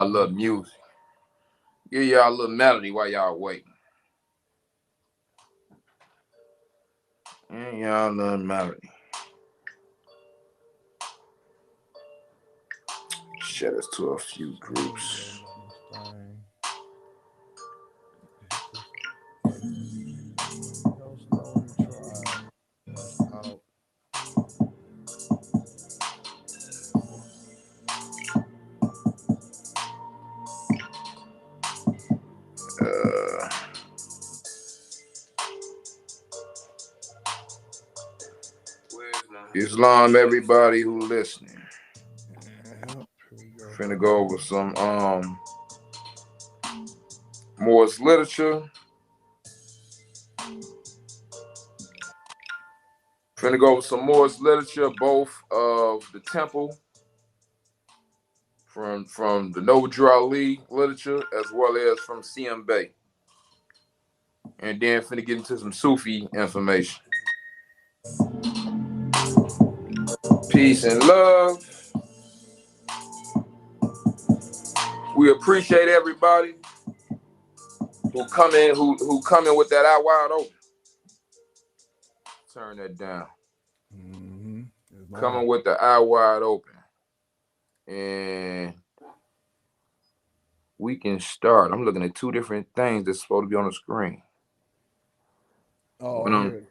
a little music. Give y'all a little melody while y'all waiting. And y'all a little melody. Share this to a few groups. Islam, everybody who listening. Finna go over some Morse literature. Finna go over some Morse literature, both of the temple from the Noble Ali literature as well as from CM Bay. And then finna get into some Sufi information. Peace and love. We appreciate everybody who come in with that eye wide open. Turn that down. Coming with the eye wide open. And we can start. I'm looking at two different things that's supposed to be on the screen. Oh,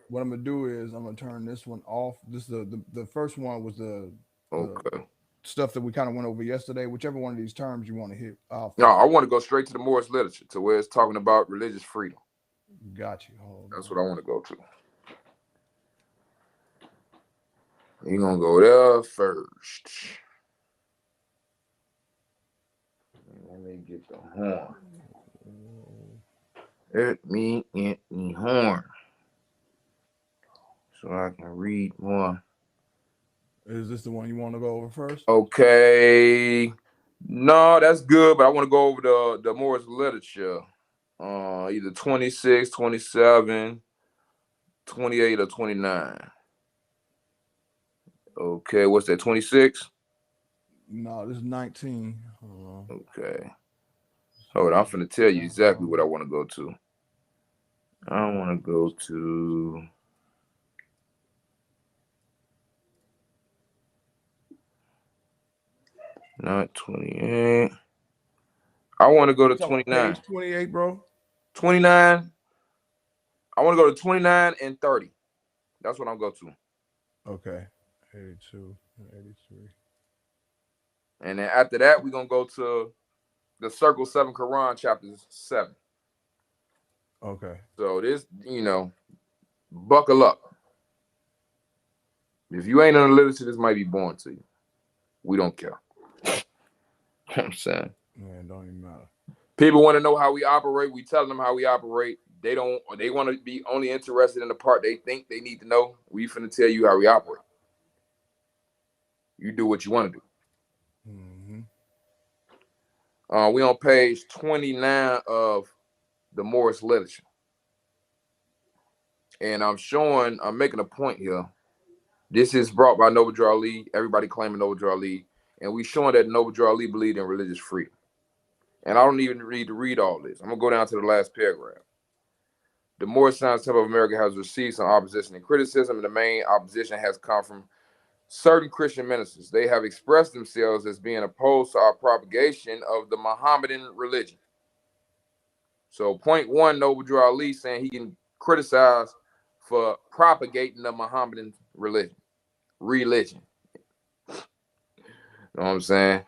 what I'm gonna do is I'm gonna turn this one off. This is the first one was the stuff that we kind of went over yesterday. Whichever one of these terms you want to hit off. No, I want to go straight to the Morse literature, to where it's talking about religious freedom. Got you. That's what I want to go to. You're gonna go there first. Let me get the horn. Let me get the horn so I can read more. Is this the one you want to go over first? Okay. No, that's good, but I want to go over the Morse literature. Either 26, 27, 28, or 29. Okay, what's that, 26? No, this is 19. Okay. Hold on, I'm finna tell you exactly what I want to go to. I want to go to... Not 28. I want to go to 29. Page 28, bro. 29. I want to go to 29 and 30. That's what I'll go to. Okay. 82 and 83. And then after that, we're going to go to the Circle 7 Quran, chapter 7. Okay. So this, buckle up. If you ain't in the literature, this might be boring to you. We don't care. I'm saying. Man, don't even matter. People want to know how we operate. We tell them how we operate. They don't. Or they want to be only interested in the part they think they need to know. We finna tell you how we operate. You do what you want to do. We on page 29 of the Morse literature, and I'm making a point here. This is brought by Noble Ali. Everybody claiming Noble Ali, and we showing that Noble Ali believed in religious freedom. And I don't even need to read all this. I'm gonna go down to the last paragraph. The Morse Science Temple of America has received some opposition and criticism, and the main opposition has come from certain Christian ministers. They have expressed themselves as being opposed to our propagation of the Mohammedan religion. So, point one, Noble Ali saying he can criticize for propagating the Mohammedan religion. You know what I'm saying?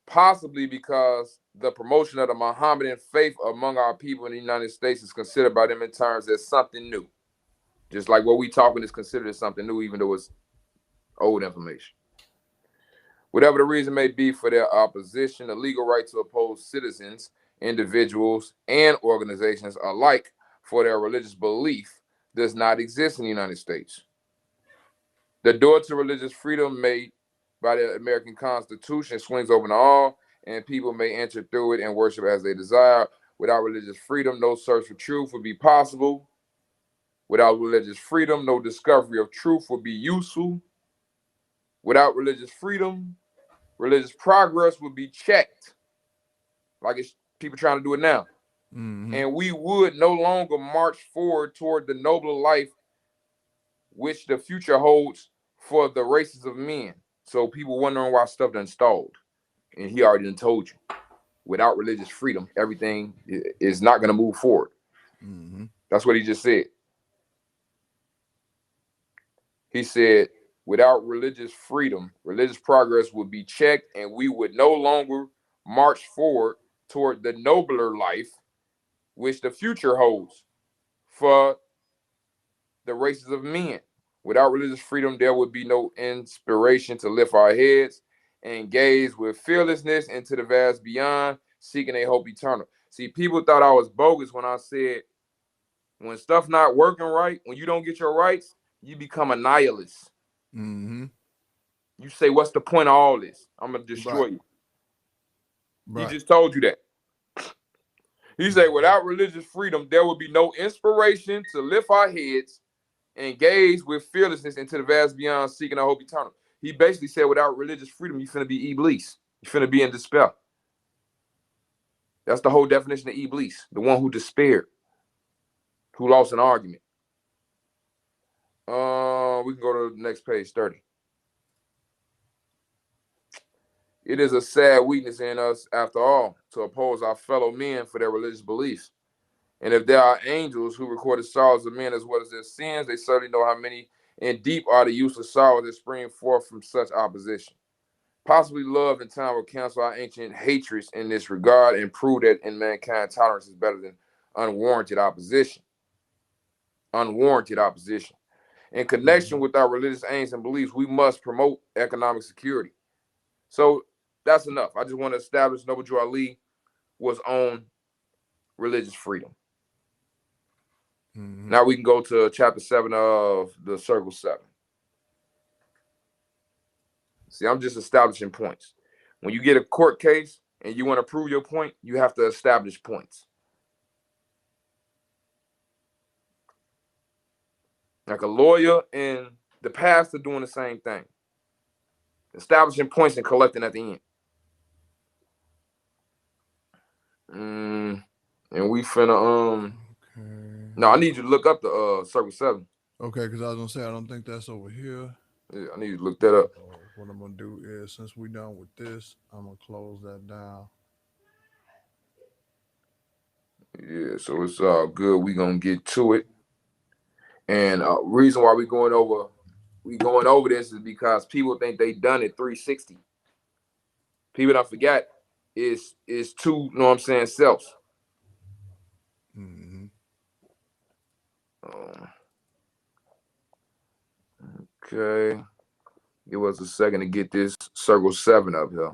Possibly because the promotion of the Mohammedan faith among our people in the United States is considered by them in terms as something new. Just like what we talking is considered as something new, even though it's old information. Whatever the reason may be for their opposition, the legal right to oppose citizens, individuals, and organizations alike for their religious belief does not exist in the United States. The door to religious freedom made by the American Constitution swings open to all, and people may enter through it and worship as they desire. Without religious freedom, no search for truth would be possible. Without religious freedom, no discovery of truth would be useful. Without religious freedom, religious progress would be checked, like it's people trying to do it now. And we would no longer march forward toward the nobler life which the future holds for the races of men. So people wondering why stuff done stalled. And he already done told you. Without religious freedom, everything is not going to move forward. That's what he just said. He said, without religious freedom, religious progress would be checked, and we would no longer march forward toward the nobler life which the future holds for the races of men. Without religious freedom, there would be no inspiration to lift our heads and gaze with fearlessness into the vast beyond, seeking a hope eternal. See, people thought I was bogus when I said, when stuff not working right, when you don't get your rights, you become a nihilist. You say, what's the point of all this? I'm going to destroy you. He just told you that. He said, without religious freedom, there would be no inspiration to lift our heads and gaze with fearlessness into the vast beyond, seeking a hope eternal. He basically said, without religious freedom, you're finna be Iblis. You're finna be in despair. That's the whole definition of Iblis, the one who despaired, who lost an argument. We can go to the next page, 30. It is a sad weakness in us, after all, to oppose our fellow men for their religious beliefs. And if there are angels who record the sorrows of men as well as their sins, they certainly know how many and deep are the useless sorrows that spring forth from such opposition. Possibly love in time will cancel our ancient hatreds in this regard and prove that in mankind tolerance is better than unwarranted opposition. Unwarranted opposition. In connection with our religious aims and beliefs, we must promote economic security. So that's enough. I just want to establish Noble Drew Ali was on religious freedom. Now we can go to chapter 7 of the Circle 7. See, I'm just establishing points. When you get a court case and you want to prove your point, you have to establish points. Like a lawyer and the pastor doing the same thing. Establishing points and collecting at the end. And we finna, No, I need you to look up the Circle 7. Okay, because I was gonna say I don't think that's over here. Yeah, I need you to look that up. What I'm gonna do is, since we're done with this, I'm gonna close that down. Yeah, so it's all good. We gonna get to it. And reason why we going over this is because people think they done it 360. People don't forget is two, you know what I'm saying, selves. Okay. Give us a second to get this Circle 7 up here.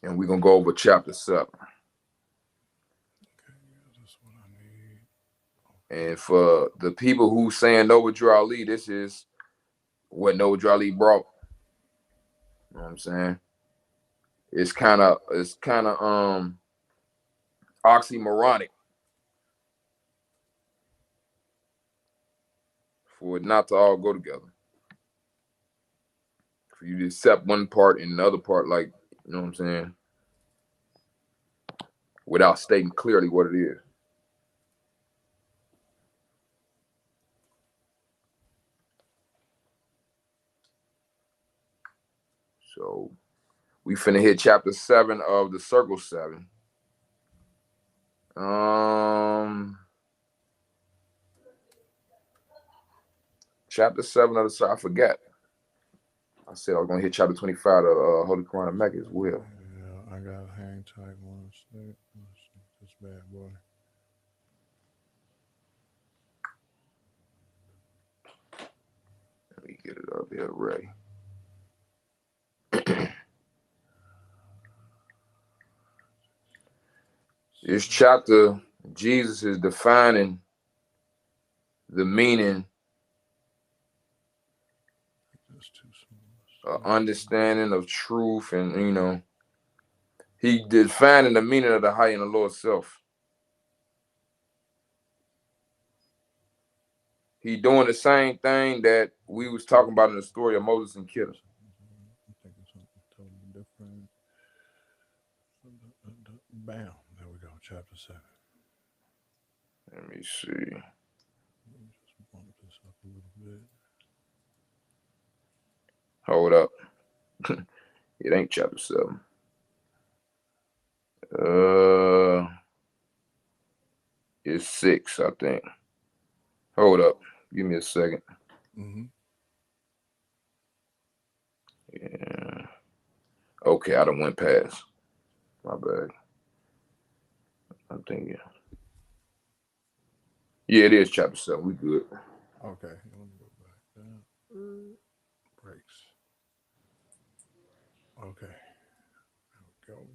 And we're going to go over chapter 7. Okay, that's what I need. And for the people who saying Noble Drew Ali, this is what Noble Drew Ali brought. You know what I'm saying? It's kind of oxymoronic for it not to all go together. For you to accept one part and another part, like, you know what I'm saying, without stating clearly what it is. So we finna hit chapter 7 of the Circle 7. Chapter 7 of the Circle, I forgot. I said I was gonna hit chapter 25 of Holy Quran of Mecca as well. Yeah, I got hang tight one sec. This bad boy. Let me get it up here, Ray. This chapter, Jesus is defining the meaning, understanding of truth, and, you know, he defining the meaning of the high and the lower self. He doing the same thing that we was talking about in the story of Moses and Kidder. Bam. There we go. Chapter 7. Let me see. Let me just bump this up a little bit. Hold up. It ain't chapter 7. It's 6, I think. Hold up. Give me a second. Yeah. Okay, I done went past. My bad. I'm thinking. Yeah, it is chapter 7. We good. Okay. Let me go back down. Breaks. Okay. There we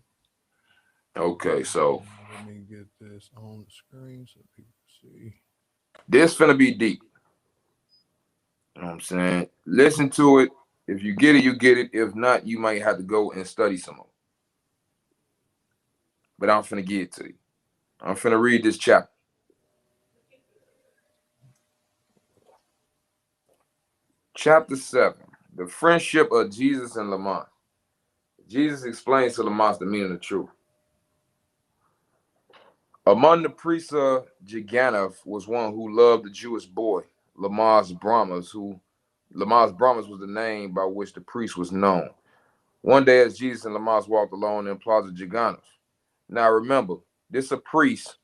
go. Okay, so let me get this on the screen so people see. This finna be deep. You know what I'm saying? Listen to it. If you get it, you get it. If not, you might have to go and study some more. But I'm finna give it to you. I'm finna read this chapter. Chapter 7. The friendship of Jesus and Lamont. Jesus explains to Lamont the meaning of truth. Among the priests of Jiganov was one who loved the Jewish boy, Lamas Brahmas, was the name by which the priest was known. One day as Jesus and Lamas walked alone in Plaza Jiganov. Now remember, this is a priest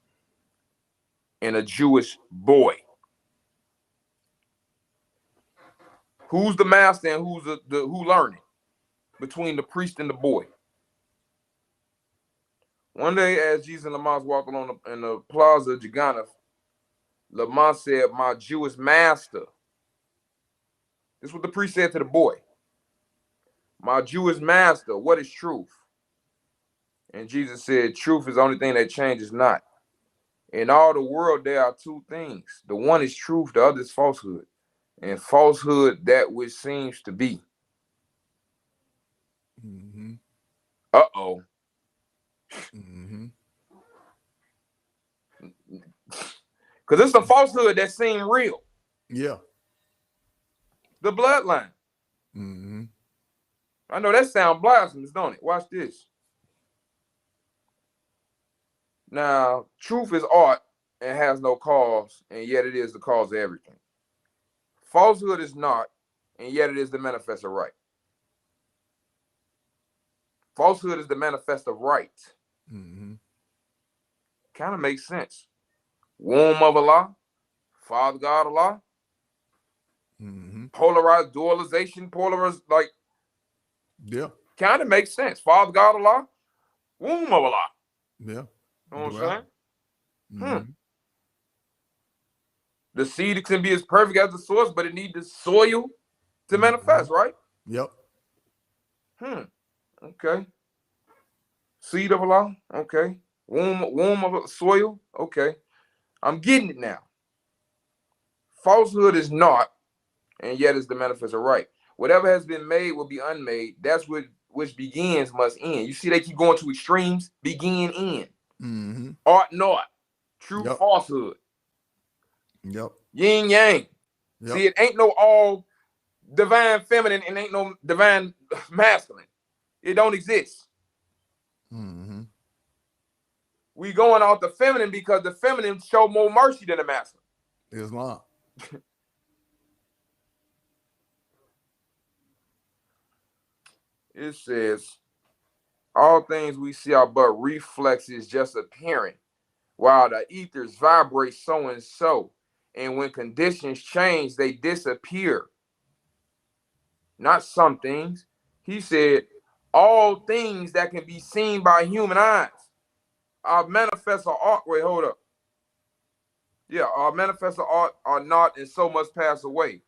and a Jewish boy. Who's the master and who's who learning between the priest and the boy? One day as Jesus and Lamas walked along in the Plaza Jiganov, Lamas said, "My Jewish master." This is what the priest said to the boy. "My Jewish master, what is truth?" And Jesus said, "Truth is the only thing that changes not. In all the world, there are two things. The one is truth, the other is falsehood. And falsehood, that which seems to be." Uh-oh. Because it's the falsehood that seems real. Yeah. The bloodline. I know that sounds blasphemous, don't it? Watch this. Now, truth is art and has no cause, and yet it is the cause of everything. Falsehood is not, and yet it is the manifest of right. Falsehood is the manifest of right. Kind of makes sense. Womb of Allah, Father God Allah, polarized dualization, like, yeah, kind of makes sense. Father God Allah, womb of Allah. Yeah. You know what I'm saying? The seed can be as perfect as the source, but it needs the soil to manifest, right? Yep. Okay. Seed of Allah, okay. Womb of soil, okay. I'm getting it now. Falsehood is not, and yet is the manifest of right. Whatever has been made will be unmade. That's which begins must end. You see, they keep going to extremes. Begin, end. Art not. True, falsehood. Yep. Yin yang. Yep. See, it ain't no all divine feminine and ain't no divine masculine. It don't exist. We going off the feminine because the feminine show more mercy than the masculine. Islam. It says, all things we see are but reflexes just appearing, while the ethers vibrate so and so. And when conditions change, they disappear. Not some things. He said, all things that can be seen by human eyes are manifest of art. Wait, hold up. Yeah, our manifest of art are not and so must pass away.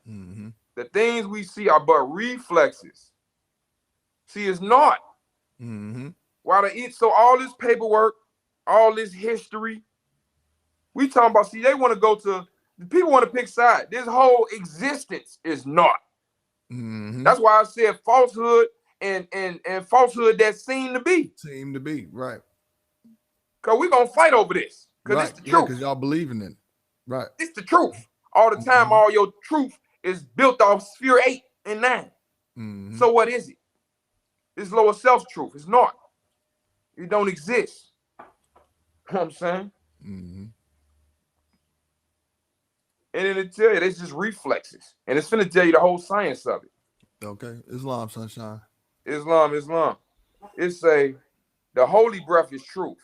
The things we see are but reflexes. See, it's not. While so all this paperwork, all this history, we talking about, see, they want to go to, people want to pick side. This whole existence is not. That's why I said falsehood and falsehood that seem to be. Seem to be, right. Because we're going to fight over this. Because it's the truth. Because y'all believing in it. Right. It's the truth. All the time, all your truth is built off sphere 8 and 9. So what is it? It's lower self truth. It's not. It don't exist. You know what I'm saying? Mm-hmm. And then it tell you it's just reflexes. And it's finna tell you the whole science of it. Okay. Islam, sunshine. Islam. It say the holy breath is truth.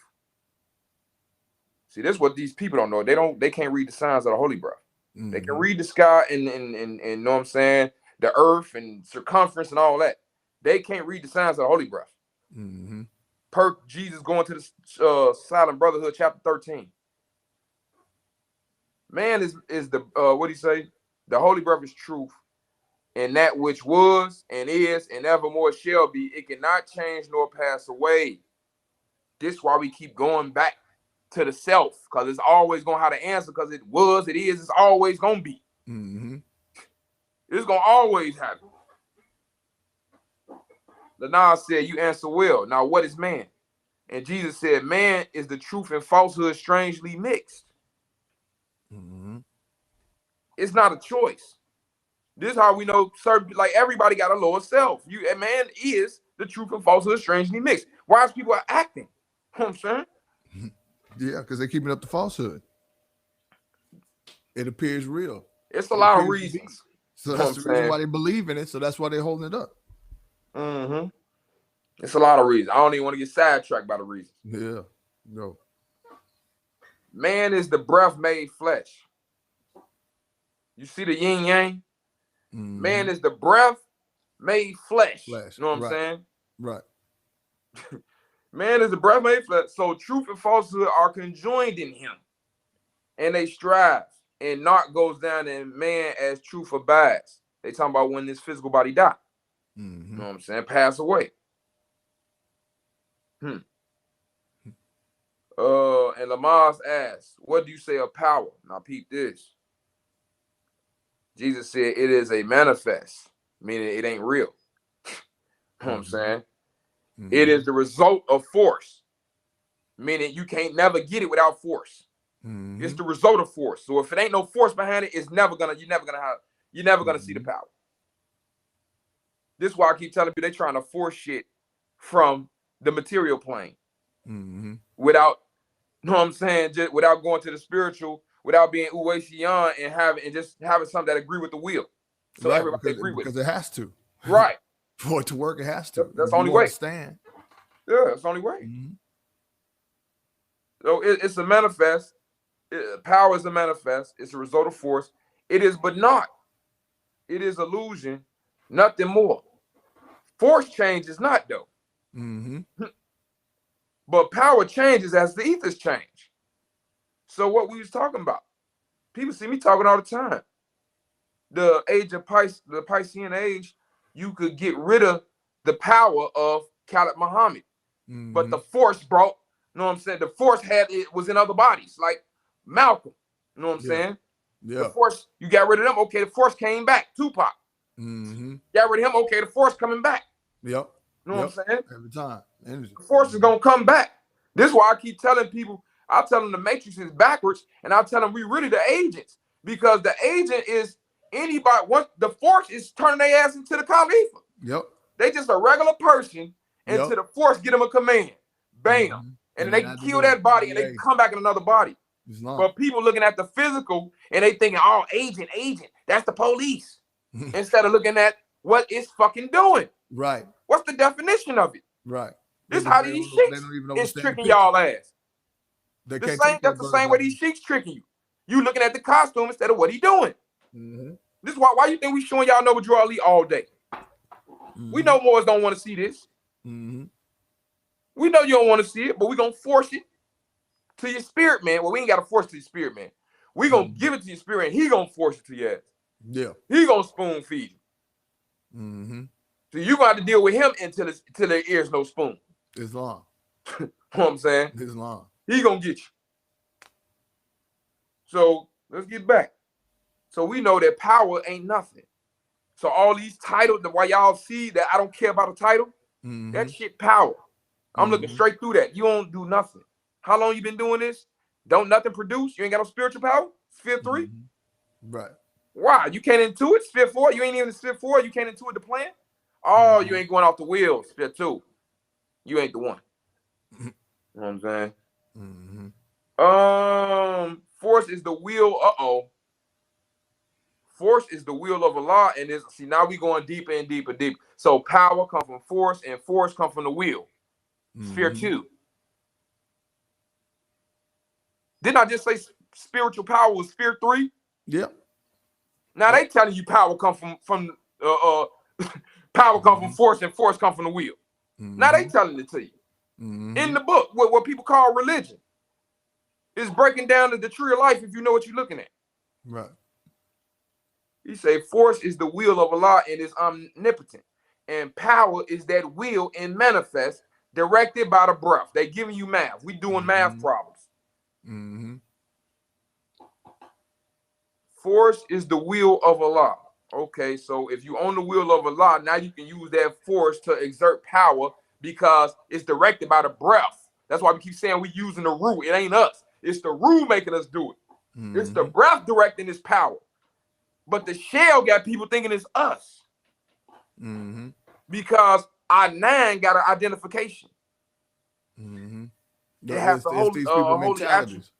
See, this is what these people don't know. They can't read the signs of the holy breath. Mm-hmm. They can read the sky and know what I'm saying, the earth and circumference and all that. They can't read the signs of the holy breath. Mm-hmm. Per Jesus going to the Silent Brotherhood, chapter 13. Man is the what do you say? The holy breath is truth, and that which was and is and evermore shall be. It cannot change nor pass away. This is why we keep going back to the self, because it's always gonna have the answer, because it was, it is, it's always gonna be. Mm-hmm. It's gonna always happen. Lanai said, you answer well. Now, what is man? And Jesus said, man is the truth and falsehood strangely mixed. Mm-hmm. It's not a choice. This is how we know, like everybody got a lower self. A man is the truth and falsehood strangely mixed. Why is people acting? You know what I'm saying? Yeah, because they're keeping up the falsehood. It appears real. It's a lot of reasons. So that's the reason why they believe in it. So that's why they're holding it up. Mm-hmm. It's a lot of reasons. I don't even want to get sidetracked by the reasons. Yeah. No. Man is the breath made flesh. You see the yin yang? Mm-hmm. Man is the breath made flesh. You know what I'm saying? Right. Man is the breath made flesh. So truth and falsehood are conjoined in him. And they strive. And naught goes down in man as truth abides. They talking about when this physical body die. Mm-hmm. You know what I'm saying? Pass away. And Lamaze asks, what do you say of power? Now peep this. Jesus said it is a manifest, meaning it ain't real. You know what I'm saying? Mm-hmm. It is the result of force, meaning you can't never get it without force. Mm-hmm. It's the result of force. So if it ain't no force behind it, you're never gonna see the power. This is why I keep telling you they trying to force shit from the material plane. Mm-hmm. Without, you know what I'm saying, just without going to the spiritual, without being Uwesiyan and just having something that agree with the will. So right, everybody agree with it. Because it has to. Right. For it to work, it has to. That's the only way. Understand. Yeah, that's the only way. Mm-hmm. So it's a manifest. Power is a manifest. It's a result of force. It is but not. It is illusion, nothing more. Force changes not, though. Mm-hmm. But power changes as the ethers change. So what we was talking about, people see me talking all the time. The age of the Piscean age, you could get rid of the power of Khalid Muhammad. Mm-hmm. But the force brought, you know what I'm saying? The force was in other bodies, like Malcolm. You know what I'm saying? Yeah. The force, you got rid of them. Okay, the force came back. Tupac. Mm-hmm. Got rid of him. Okay, the force coming back. Yep. You know what I'm saying? Every time. Energy. The force is going to come back. This is why I keep telling people, I tell them the matrix is backwards, and I tell them we really the agents, because the agent is anybody. Once the force is turning their ass into the Khalifa. Yep. They just a regular person until the force get them a command. Bam. Mm-hmm. And then they can kill that body and they can come back in another body. But people looking at the physical and they thinking, oh, agent, that's the police. Instead of looking at what it's fucking doing. Right. What's the definition of it? Right. This is how these sheiks is tricking y'all ass. That's the same way these sheiks tricking you. You looking at the costume instead of what he doing. Mm-hmm. This is why you think we showing y'all Noble Drew Ali all day. Mm-hmm. We know Moors don't want to see this. Mm-hmm. We know you don't want to see it, but we gonna force it to your spirit, man. Well, we ain't got to force it to your spirit, man. We gonna give it to your spirit, and he gonna force it to your ass. Yeah. He gonna spoon feed you. Mm-hmm. So you gonna have to deal with him until their ears no spoon. Islam. You know what I'm saying? Islam. He gonna get you. So let's get back. So we know that power ain't nothing. So all these titles, why y'all see that I don't care about a title, that shit power. I'm looking straight through that. You don't do nothing. How long you been doing this? Don't nothing produce? You ain't got no spiritual power? Sphere 3? Right. Why? You can't intuit Sphere 4? You ain't even in Sphere 4? You can't intuit the plan? Oh, you ain't going off the wheels, Sphere 2. You ain't the one. You know what I'm saying? Mm-hmm. Force is the will. Force is the will of Allah, and this. See, now we going deeper and deeper, deeper. So power come from force, and force come from the will. Sphere 2. Didn't I just say spiritual power was sphere 3? Yep. Now they telling you power come from power come from force, and force come from the will. Now they telling it to you. In the book, what people call religion is breaking down the tree of life if you know what you're looking at. Right. He say force is the will of Allah and is omnipotent. And power is that will and manifest directed by the breath. They giving you math. We doing math problems. Force is the will of Allah. Okay, so if you own the will of Allah, now you can use that force to exert power because it's directed by the breath. That's why we keep saying we using the ruh. It ain't us. It's the ruh making us do it. It's the breath directing this power. But the shell got people thinking it's us. Because our nine got an identification. It has the holy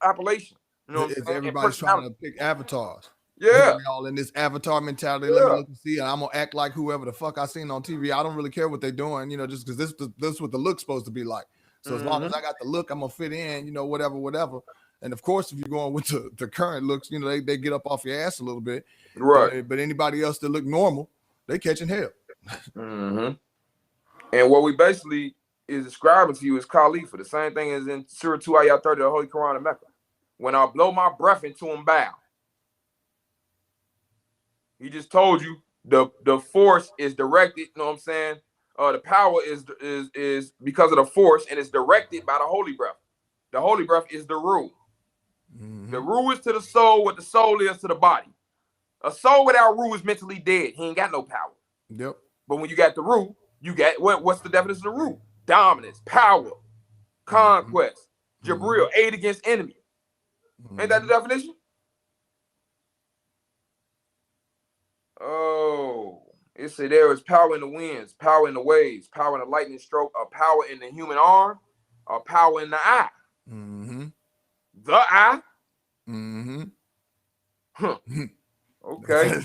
appellation. You know what I'm saying? Everybody's trying to pick avatars. Yeah. We all in this avatar mentality. Yeah. Let me look and see, and I'm gonna act like whoever the fuck I seen on TV. I don't really care what they're doing, just because this is what the look's supposed to be like. So as long as I got the look, I'm gonna fit in, whatever. And of course, if you're going with the current looks, they get up off your ass a little bit. Right. But anybody else that look normal, they catching hell. And what we basically is describing to you is Khalifa. The same thing as in Surah 2 Ayat 30 of the Holy Quran in Mecca. When I blow my breath into him, bow. He just told you the force is directed. You know what I'm saying? The power is because of the force, and it's directed by the holy breath. The holy breath is the ruh. The ruh is to the soul what the soul is to the body. A soul without ruh is mentally dead. He ain't got no power. Yep. But when you got the ruh, you got what's the definition of the ruh? Dominance, power, conquest, Jibril, aid against enemy. Ain't that the definition? Oh, it said there is power in the winds, power in the waves, power in the lightning stroke, a power in the human arm, a power in the eye. The eye? Okay.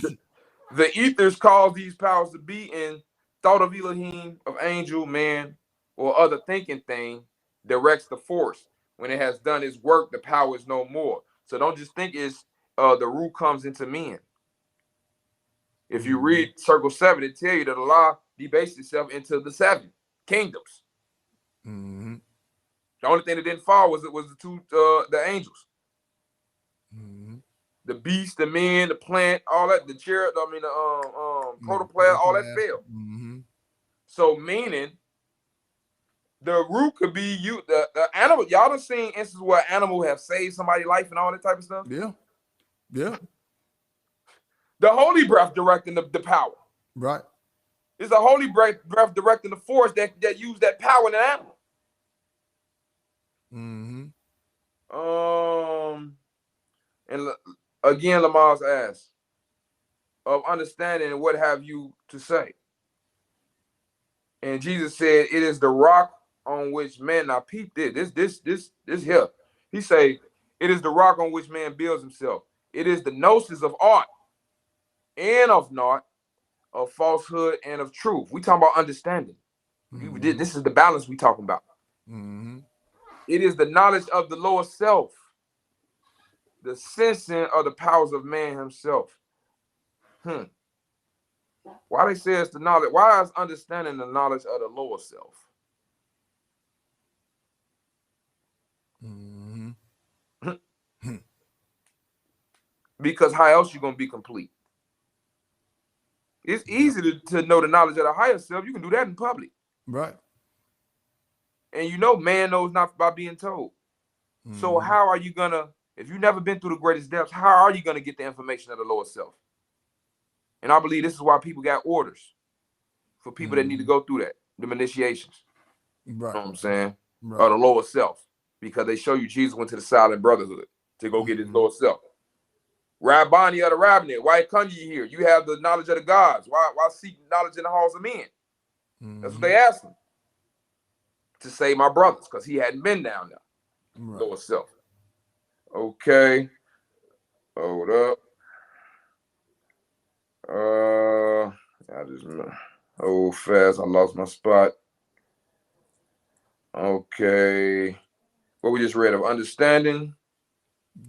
The ethers cause these powers to be in thought of Elohim, of angel, man, or other thinking thing directs the force. When it has done its work, the power is no more. So don't just think it's the ruh comes into men. If you read Circle 7, it tell you that Allah debased itself into the 7 kingdoms. The only thing that didn't fall was the angels. The beast, the men, the plant, all that, the chariot, the protoplasm, all that fell. So meaning the ruh could be you, the animal. Y'all done seen instances where animal have saved somebody's life and all that type of stuff? Yeah. Yeah. The holy breath directing the power. Right. It's a holy breath directing the force that use that power in the animal. And again, Lamar's asked of understanding and what have you to say. And Jesus said, "It is the rock on which man." Now, peep this here. He say, "It is the rock on which man builds himself. It is the gnosis of art and of naught, of falsehood and of truth." We talking about understanding. This is the balance we talking about. It is the knowledge of the lower self, the sensing of the powers of man himself. Why they say it's the knowledge? Why is understanding the knowledge of the lower self? Because how else you gonna be complete? It's easy to know the knowledge of the higher self. You can do that in public. Right. And man knows not by being told. So how are you gonna, if you've never been through the greatest depths, how are you gonna get the information of the lower self? And I believe this is why people got orders for people that need to go through that, the initiations. Right. You know what I'm saying? Right. Or the lower self. Because they show you Jesus went to the silent brotherhood to go get his lower self. Rabbani of the rabbinate, why come you here? You have the knowledge of the gods. Why seek knowledge in the halls of men? That's what they ask them. to save my brothers because he hadn't been down there. Right. Lower self. Okay. Hold up. I just fast. I lost my spot. Okay. What we just read of understanding.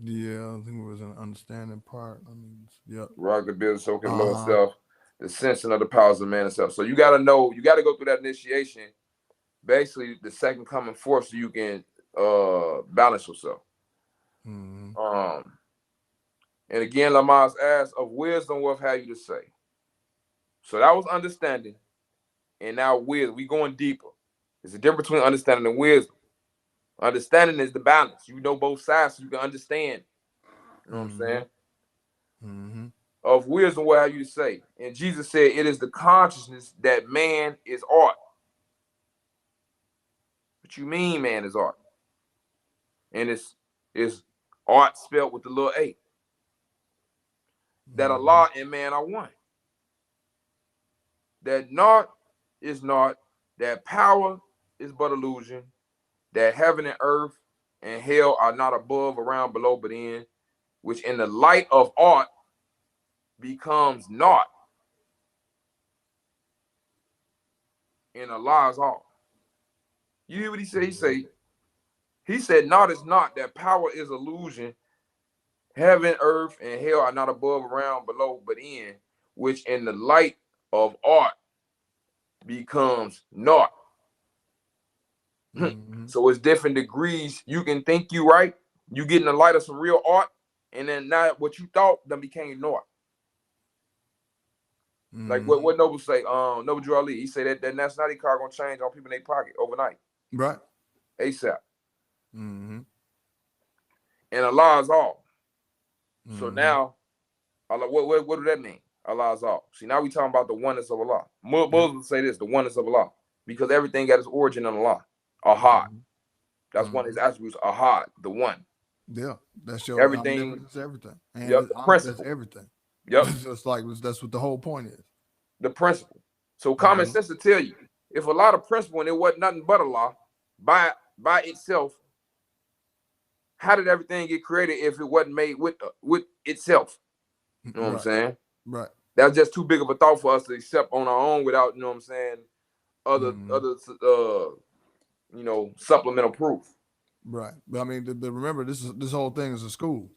Yeah, I think it was an understanding part. I mean, yep. Rock the business, so can lower self. The sensing of the powers of man itself. So you got to know, you got to go through that initiation. Basically, the second coming forth, so you can balance yourself. Mm-hmm. And again, Lamar's asked of wisdom, what have you to say? So that was understanding, and now wisdom. We going deeper. There's a difference between understanding and wisdom. Understanding is the balance. You know both sides, so you can understand. You know what I'm saying? Mm-hmm. Of wisdom, what have you to say? And Jesus said, it is the consciousness that man is art. What you mean, man is art? And it's art spelled with the little A. That Allah and man are one. That naught is naught. That power is but illusion. That heaven and earth and hell are not above, around, below, but in, which in the light of art becomes naught. And Allah is all. You hear what he said? He said, naught is not. That power is illusion. Heaven, earth, and hell are not above, around, below, but in, which in the light of art becomes naught. So it's different degrees. You can think you right. You get in the light of some real art, and then now what you thought then became naught. Like what Noble say, Noble Drew Ali, he said that nationality card gonna change on people in their pocket overnight. Right. ASAP. And Allah is all. So now, Allah, what do that mean? Allah is all. See, now we talking about the oneness of Allah. Muslims say this, the oneness of Allah, because everything got its origin in Allah. Ahad. That's one of his attributes. Ahad, the one. Yeah, that's your everything. Everything. And yep, the principle. That's everything. Yep. Just like that's what the whole point is. The principle. So common sense to tell you, if a lot of principle and it wasn't nothing but Allah by itself, how did everything get created if it wasn't made with itself? You know what I'm saying? Right. That's just too big of a thought for us to accept on our own without, you know what I'm saying, other supplemental proof. Right. But I mean, remember, this whole thing is a school.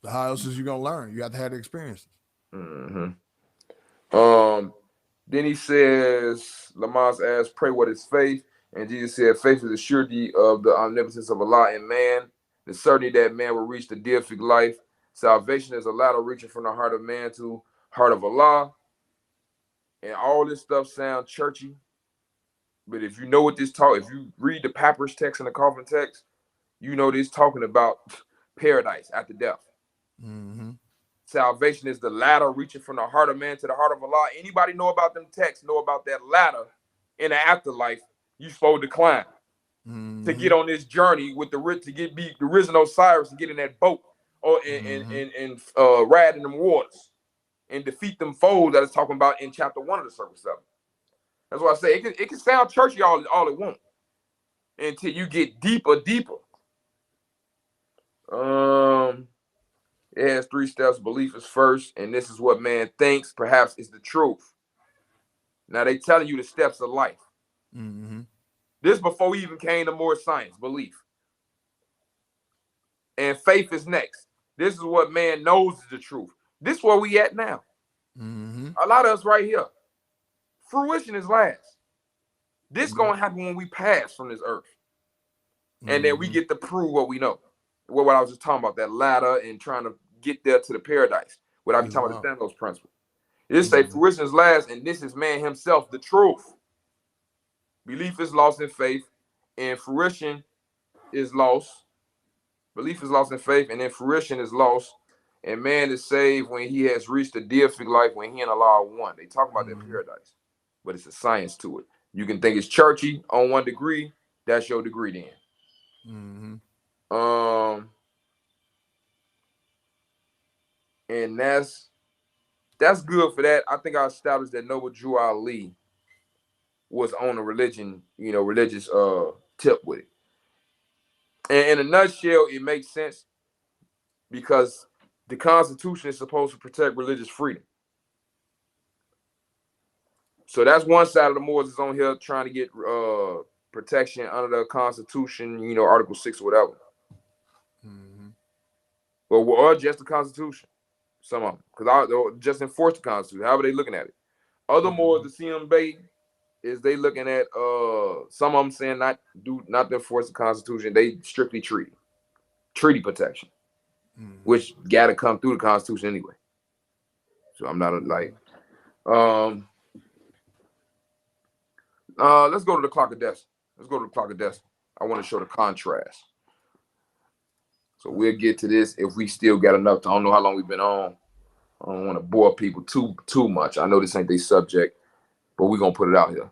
How else is you gonna learn? You have to have the experiences. Then he says, Lamas asked, pray what is faith? And Jesus said, faith is the surety of the omnipotence of Allah in man, the certainty that man will reach the deific life. Salvation is a ladder reaching from the heart of man to heart of Allah. And all this stuff sounds churchy. But if you know what this if you read the papyrus text and the coffin text, you know this talking about paradise after death. Salvation is the ladder reaching from the heart of man to the heart of Allah. Anybody know about them texts, know about that ladder in the afterlife you supposed to climb to get on this journey with be the risen Osiris and get in that boat or and ride in them waters and defeat them foes that is talking about in chapter 1 of the Circle 7. That's why I say it can sound churchy all it won't until you get deeper. It has 3 steps. Belief is first, and this is what man thinks perhaps is the truth. Now they telling you the steps of life. This before we even came to more science, belief. And faith is next. This is what man knows is the truth. This is where we at now. A lot of us right here. Fruition is last. This gonna happen when we pass from this earth. And then we get to prove what we know. What I was just talking about, that ladder and trying to get there to the paradise. What I be talking about the Thanos principle. This say fruition is last, and this is man himself, the truth. Belief is lost in faith, and fruition is lost. Belief is lost in faith, and then fruition is lost. And man is saved when he has reached the deific life, when he and Allah are one. They talk about that paradise, but it's a science to it. You can think it's churchy on 1 degree. That's your degree then. And that's good for that. I think I established that Noble Drew Ali was on a religious tip with it. And in a nutshell, it makes sense because the Constitution is supposed to protect religious freedom. So that's one side of the Moors is on here trying to get protection under the Constitution, you know, Article 6 or whatever. Mm-hmm. Or just the Constitution. Some of them. Because I just enforce the Constitution. However they looking at it. Other Moors, the CMB, is they looking at some of them saying not to enforce the Constitution. They strictly treaty protection, which got to come through the Constitution anyway. So I'm not like let's go to the clock of destiny. I want to show the contrast. So we'll get to this if we still got enough time. I don't know how long we've been on. I don't want to bore people too much. I know this ain't their subject, but we're gonna put it out here.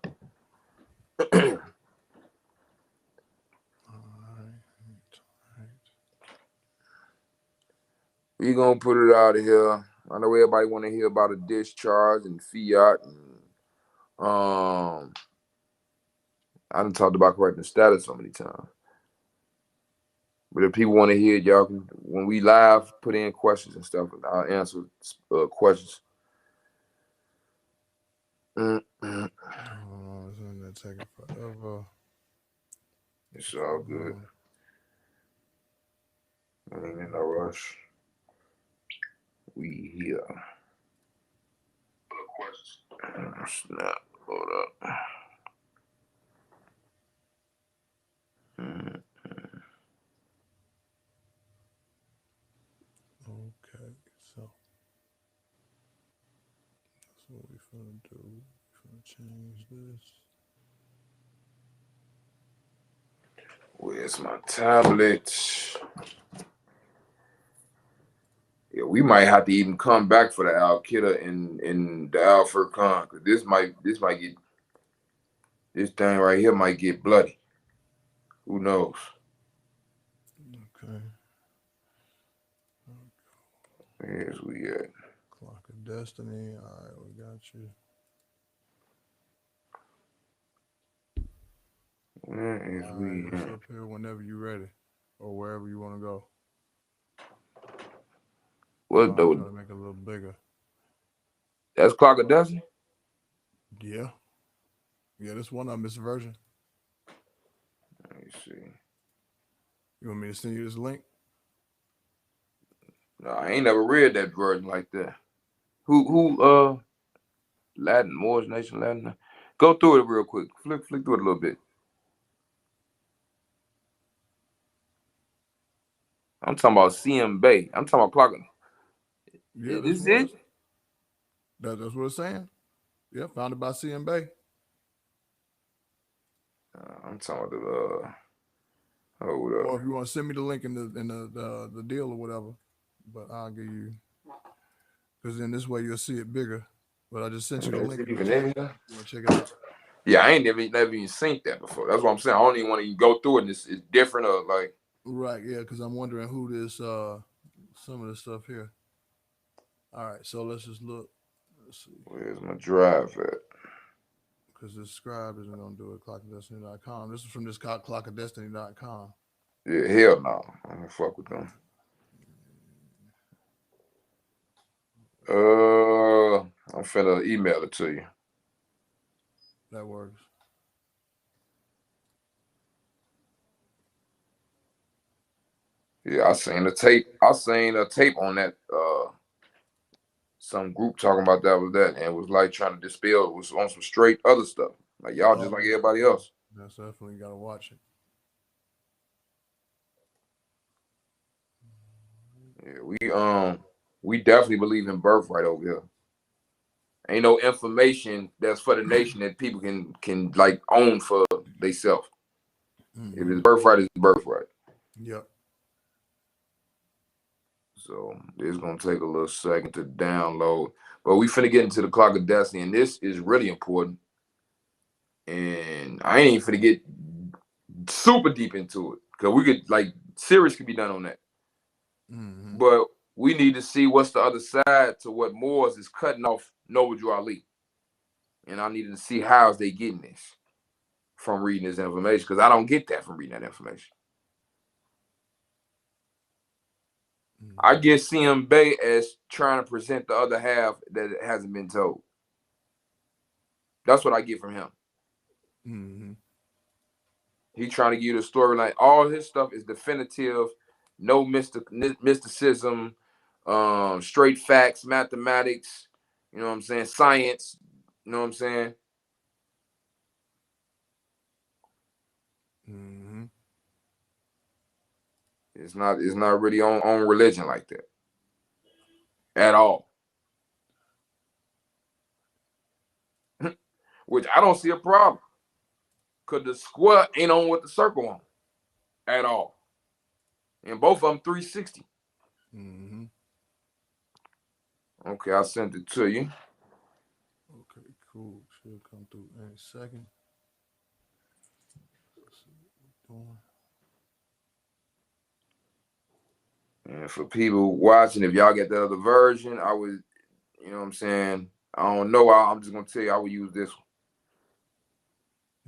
We're gonna put it out of here. I know everybody want to hear about a discharge and fiat, and I done talked about correcting status so many times. But if people want to hear it, y'all can, when we live, put in questions and stuff, and I'll answer questions. Isn't that taking forever? It's all good. I ain't in no rush. We here. Snap. Hold up. Okay, so that's what we're gonna do. We're gonna change this. Where's my tablet? Yeah, we might have to even come back for the Al Qaeda in the Al Furqan, because this might get, this thing right here might get bloody. Who knows? Okay. Where's we at? Clock of Destiny. All right, we got you. Where is we at? It's at? up here whenever you're ready, or wherever you want to go. What though? Try to make it a little bigger. That's Clock of Destiny? Yeah. Yeah, this one on this version. Let me see. You want me to send you this link? No, I ain't never read that version like that. Who Latin, Moors Nation Latin? Go through it real quick. Flick through it a little bit. I'm talking about CM Bay. I'm talking about Clock. Yeah, this is it? That's what it's saying. Yeah, founded by CM Bay. I'm talking about hold up. Or if you want to send me the link in the deal or whatever, but I'll give you, because then this way you'll see it bigger. But I just sent you the link. You want to check it out? Yeah, I ain't never even seen that before. That's what I'm saying. I don't even want to even go through it. And it's different or like. Right, yeah, because I'm wondering who this some of this stuff here. All right, so let's just look. Let's see. Where's my drive at? Because this scribe isn't going to do it, clockofdestiny.com. This is from this clockofdestiny.com. Yeah, hell no. I'm going to fuck with them. I'm finna email it to you. That works. Yeah, I seen a tape on that some group talking about that was that, and it was like trying to dispel, it was on some straight other stuff. Like y'all just like everybody else. That's definitely gotta watch it. Yeah, we definitely believe in birthright over here. Ain't no information that's for the nation that people can like own for themselves. If it's birthright, it's birthright. Yep. So it's gonna take a little second to download. But we finna get into the Clock of Destiny, and this is really important. And I ain't even finna get super deep into it, because we could, like, series could be done on that. But we need to see what's the other side to what Moors is cutting off Noble Ali. And I needed to see how is they getting this from reading this information, because I don't get that from reading that information. I get CM Bay as trying to present the other half that it hasn't been told. That's what I get from him. He's trying to give you the storyline. All his stuff is definitive, no mysticism, straight facts, mathematics, you know what I'm saying, science, you know what I'm saying? It's not really on religion like that at all. Which I don't see a problem. Because the square ain't on what the circle on at all. And both of them 360. Okay, I sent it to you. Okay, cool. Should come through in a second. Let's see what we're doing. And for people watching, if y'all get the other version, I would, you know what I'm saying? I don't know. I'm just going to tell you, I would use this one.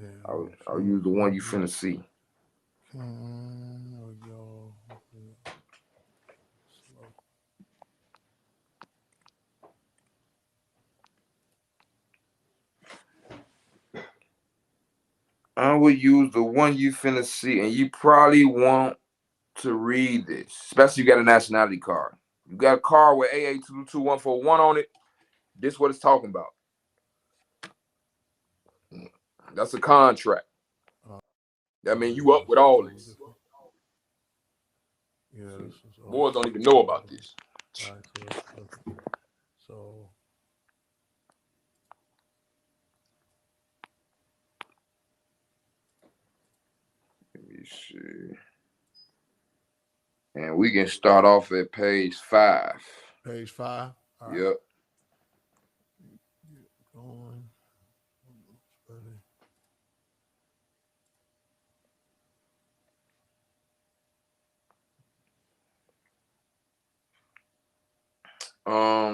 Yeah, I'll use the one you finna see. I would use the one you finna see, and you probably want to read this, especially if you got a nationality card. You got a card with AA222141 on it. This is what it's talking about. That's a contract. That means you up with all this. Yeah, this is boys don't even know about this. So let me see. And we can start off at page 5. Page 5? All right. Yep. Going.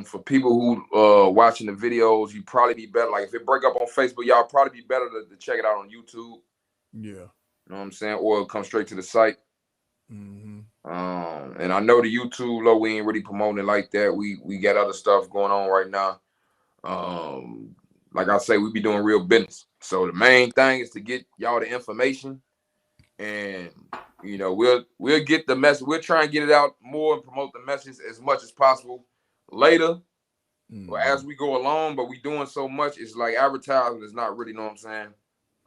For people who watching the videos, you probably be better. Like if it break up on Facebook, y'all probably be better to check it out on YouTube. Yeah. You know what I'm saying? Or come straight to the site. And I know the YouTube low, we ain't really promoting it like that. We got other stuff going on right now. Like I say, we be doing real business. So the main thing is to get y'all the information, and you know we'll get the message. We'll try and get it out more and promote the message as much as possible later, or as we go along. But we doing so much, it's like advertising is not really, you know what I'm saying?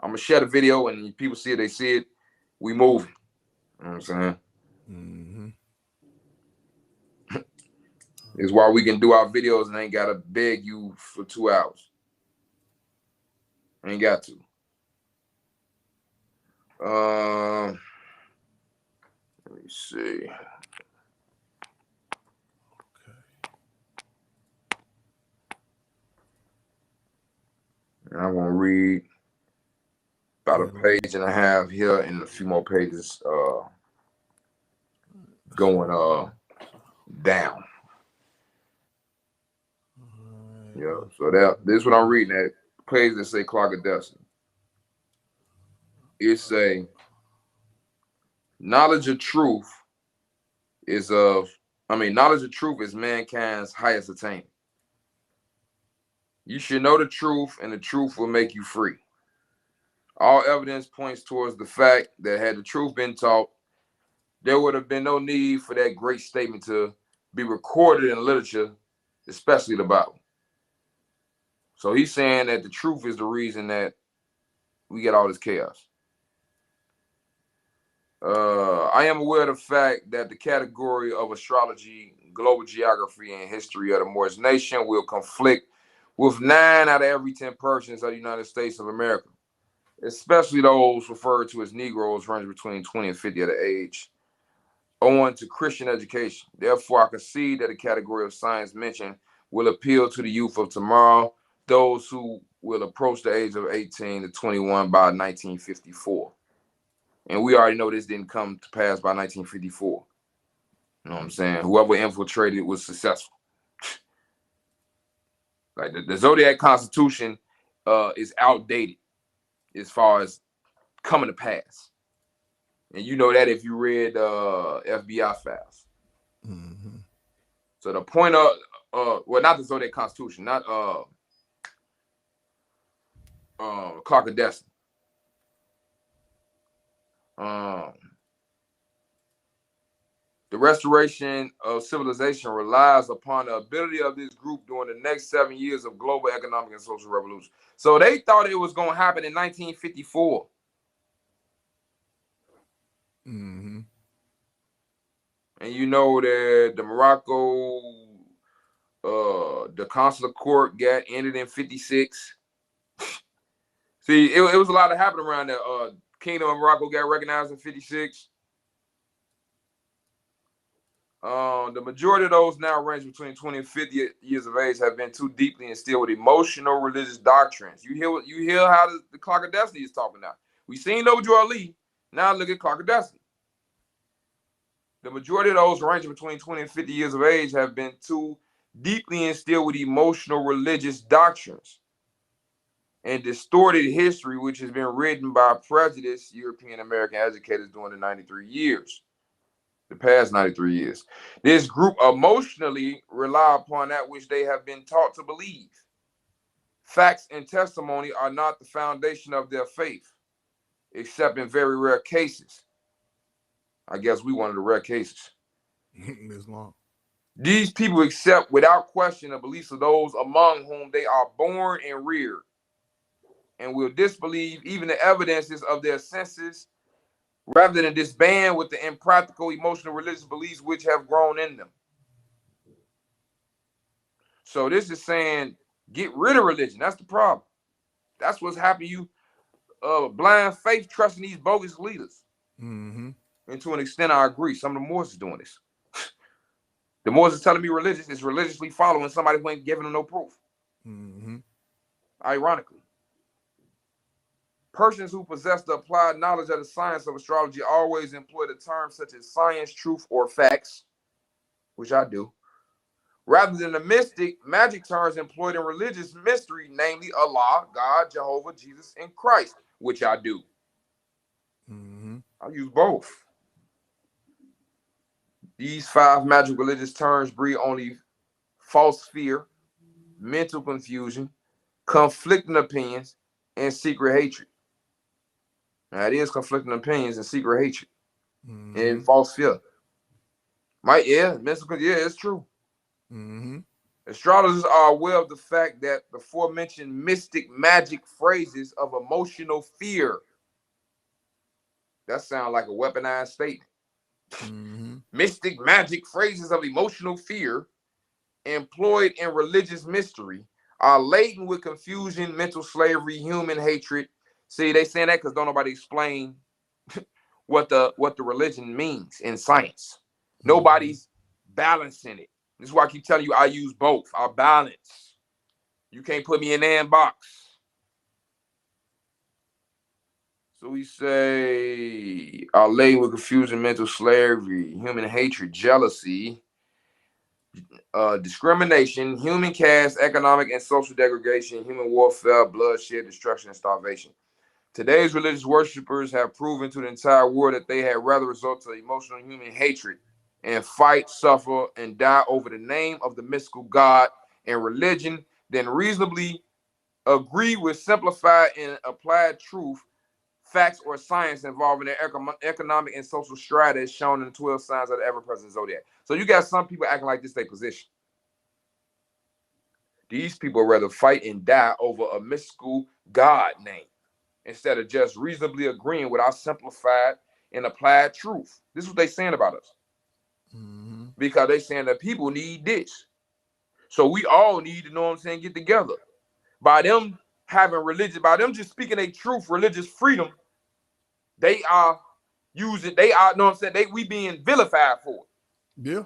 I'm gonna share the video, and people see it, they see it. We moving. You know what I'm saying? It's why we can do our videos and ain't gotta beg you for 2 hours. Ain't got to. Let me see. Okay. I'm gonna read about a page and a half here and a few more pages going down. Yeah, so this is what I'm reading at page that say Clock of Destiny. It say knowledge of truth is mankind's highest attainment. You should know the truth, and the truth will make you free. All evidence points towards the fact that had the truth been taught, there would have been no need for that great statement to be recorded in literature, especially the Bible. So he's saying that the truth is the reason that we get all this chaos. I am aware of the fact that the category of astrology, global geography, and history of the Moorish nation will conflict with 9 out of every 10 persons of the United States of America, especially those referred to as Negroes ranging between 20 and 50 at the age, owing to Christian education. Therefore, I concede that the category of science mentioned will appeal to the youth of tomorrow, those who will approach the age of 18 to 21 by 1954. And we already know this didn't come to pass by 1954. You know what I'm saying? Whoever infiltrated was successful. Like the Zodiac Constitution is outdated as far as coming to pass. And you know that if you read FBI files. Mm-hmm. So the point of well, not the Zodiac Constitution, not Clock of Destiny. The restoration of civilization relies upon the ability of this group during the next 7 years of global economic and social revolution. So they thought it was going to happen in 1954. Mm-hmm. And you know that the Morocco, the consular court got ended in 56. See, it was a lot that happened around there. Kingdom of Morocco got recognized in 56. The majority of those now range between 20 and 50 years of age have been too deeply instilled with emotional religious doctrines. You hear how the Clock of Destiny is talking now. We seen Noble Ali. Now look at Clock of Destiny. The majority of those ranging between 20 and 50 years of age have been too deeply instilled with emotional religious doctrines and distorted history, which has been written by prejudiced European American educators during the 93 years. The past 93 years. This group emotionally rely upon that which they have been taught to believe. Facts and testimony are not the foundation of their faith, except in very rare cases. I guess we one of the rare cases. Islam. These people accept without question the beliefs of those among whom they are born and reared, and will disbelieve even the evidences of their senses, rather than disband with the impractical emotional religious beliefs which have grown in them. So this is saying, get rid of religion. That's the problem. That's what's happening. You blind faith, trusting these bogus leaders. Mm-hmm. And to an extent, I agree. Some of the Moors is doing this. The Moors is telling me religious is religiously following somebody who ain't giving them no proof. Mm-hmm. Ironically. Persons who possess the applied knowledge of the science of astrology always employ the terms such as science, truth, or facts, which I do, rather than the mystic, magic terms employed in religious mystery, namely Allah, God, Jehovah, Jesus, and Christ, which I do. Mm-hmm. I use both. These 5 magic religious terms breed only false fear, mental confusion, conflicting opinions, and secret hatred. Now, it is conflicting opinions and secret hatred and false fear. It's true. Mm-hmm. Astrologers are aware of the fact that the aforementioned mystic magic phrases of emotional fear, that sounds like a weaponized statement. Mm-hmm. Mystic magic phrases of emotional fear employed in religious mystery are laden with confusion, mental slavery, human hatred. See, they saying that because don't nobody explain what the religion means in science. Nobody's balancing it. This is why I keep telling you I use both. I balance. You can't put me in an box. So we say are laden with confusion, mental slavery, human hatred, jealousy, discrimination, human caste, economic and social degradation, human warfare, bloodshed, destruction, and starvation. Today's religious worshippers have proven to the entire world that they had rather resort to emotional human hatred and fight, suffer, and die over the name of the mystical God and religion than reasonably agree with simplified and applied truth, facts, or science involving their economic and social strata as shown in the 12 signs of the ever-present zodiac. So you got some people acting like this their position. These people rather fight and die over a mystical God name instead of just reasonably agreeing with our simplified and applied truth. This is what they're saying about us. Mm-hmm. Because they're saying that people need this. So we all need to, know what I'm saying, get together. By them having religion, by them just speaking a truth, religious freedom, they are using, they are, know what I'm saying, we being vilified for it. Yeah.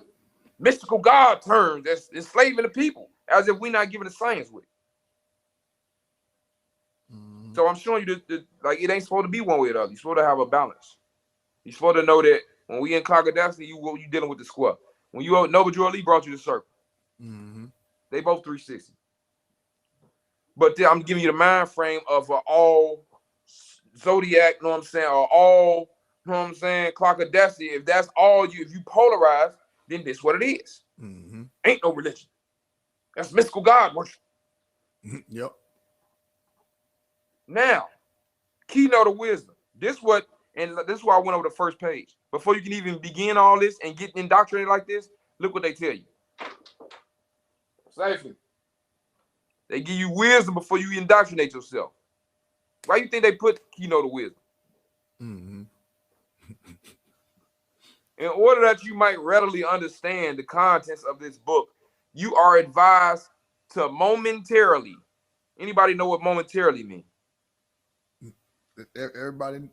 Mystical God terms that's enslaving the people, as if we're not giving the science with it. So I'm showing you like it ain't supposed to be one way or the other. You're supposed to have a balance. You're supposed to know that when we in Clock of Destiny, you dealing with the square. When you Noble Ali brought you the circle. They both 360. But I'm giving you the mind frame of all zodiac, you know what I'm saying, or all, you know what I'm saying, clock of destiny, if that's all you, if you polarize, then this what it is. Ain't no religion. That's mystical God worship. Yep. Now, keynote of wisdom. This what, and this is why I went over the first page. Before you can even begin all this and get indoctrinated like this, look what they tell you. Safely. They give you wisdom before you indoctrinate yourself. Why you think they put keynote of wisdom? In order that you might readily understand the contents of this book, you are advised to momentarily. Anybody know what momentarily means? Everybody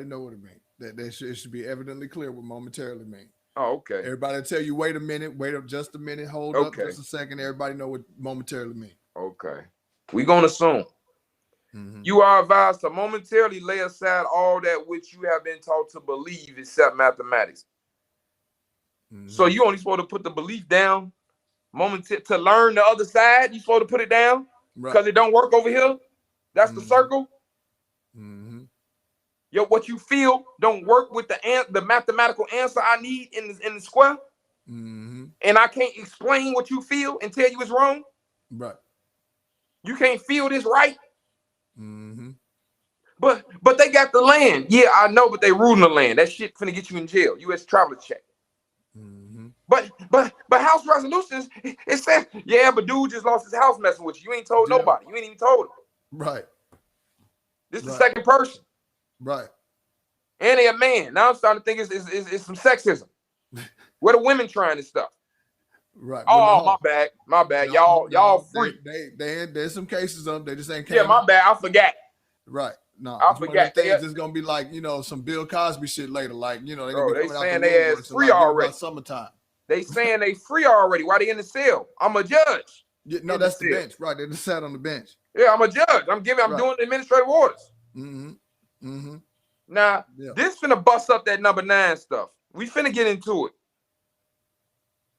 know what it means. It should be evidently clear what momentarily means. Oh, okay. Everybody tell you, wait a minute, wait up just a minute, hold up just a second. Everybody know what momentarily means. Okay. We're going to assume. You are advised to momentarily lay aside all that which you have been taught to believe except mathematics. So you only supposed to put the belief down to learn the other side. You supposed to put it down because it don't work over here. That's the circle. Yo, what you feel don't work with the mathematical answer I need in the square. And I can't explain what you feel and tell you it's wrong. Right. You can't feel this right. But they got the land. Yeah, I know, but they ruling the land. That shit finna get you in jail. U.S. traveler check. But house resolutions, it says, yeah, but dude just lost his house messing with you. You ain't told nobody. You ain't even told him. Right. This is the second person. Right. And they a man. Now I'm starting to think it's some sexism. Where the women trying this stuff? Right. Oh, my bad. Y'all free. There's some cases of them. They just ain't. Yeah, my bad. I forgot. Right. No, I forgot. It's gonna be like, some Bill Cosby shit later. Like, they're gonna be they saying they ass free already. Summertime. They saying they free already. Why they in the cell? I'm a judge. Yeah, no, that's the bench. Right. They just sat on the bench. Yeah, I'm a judge. I'm doing administrative orders. Now, this finna bust up that number 9 stuff. We finna get into it.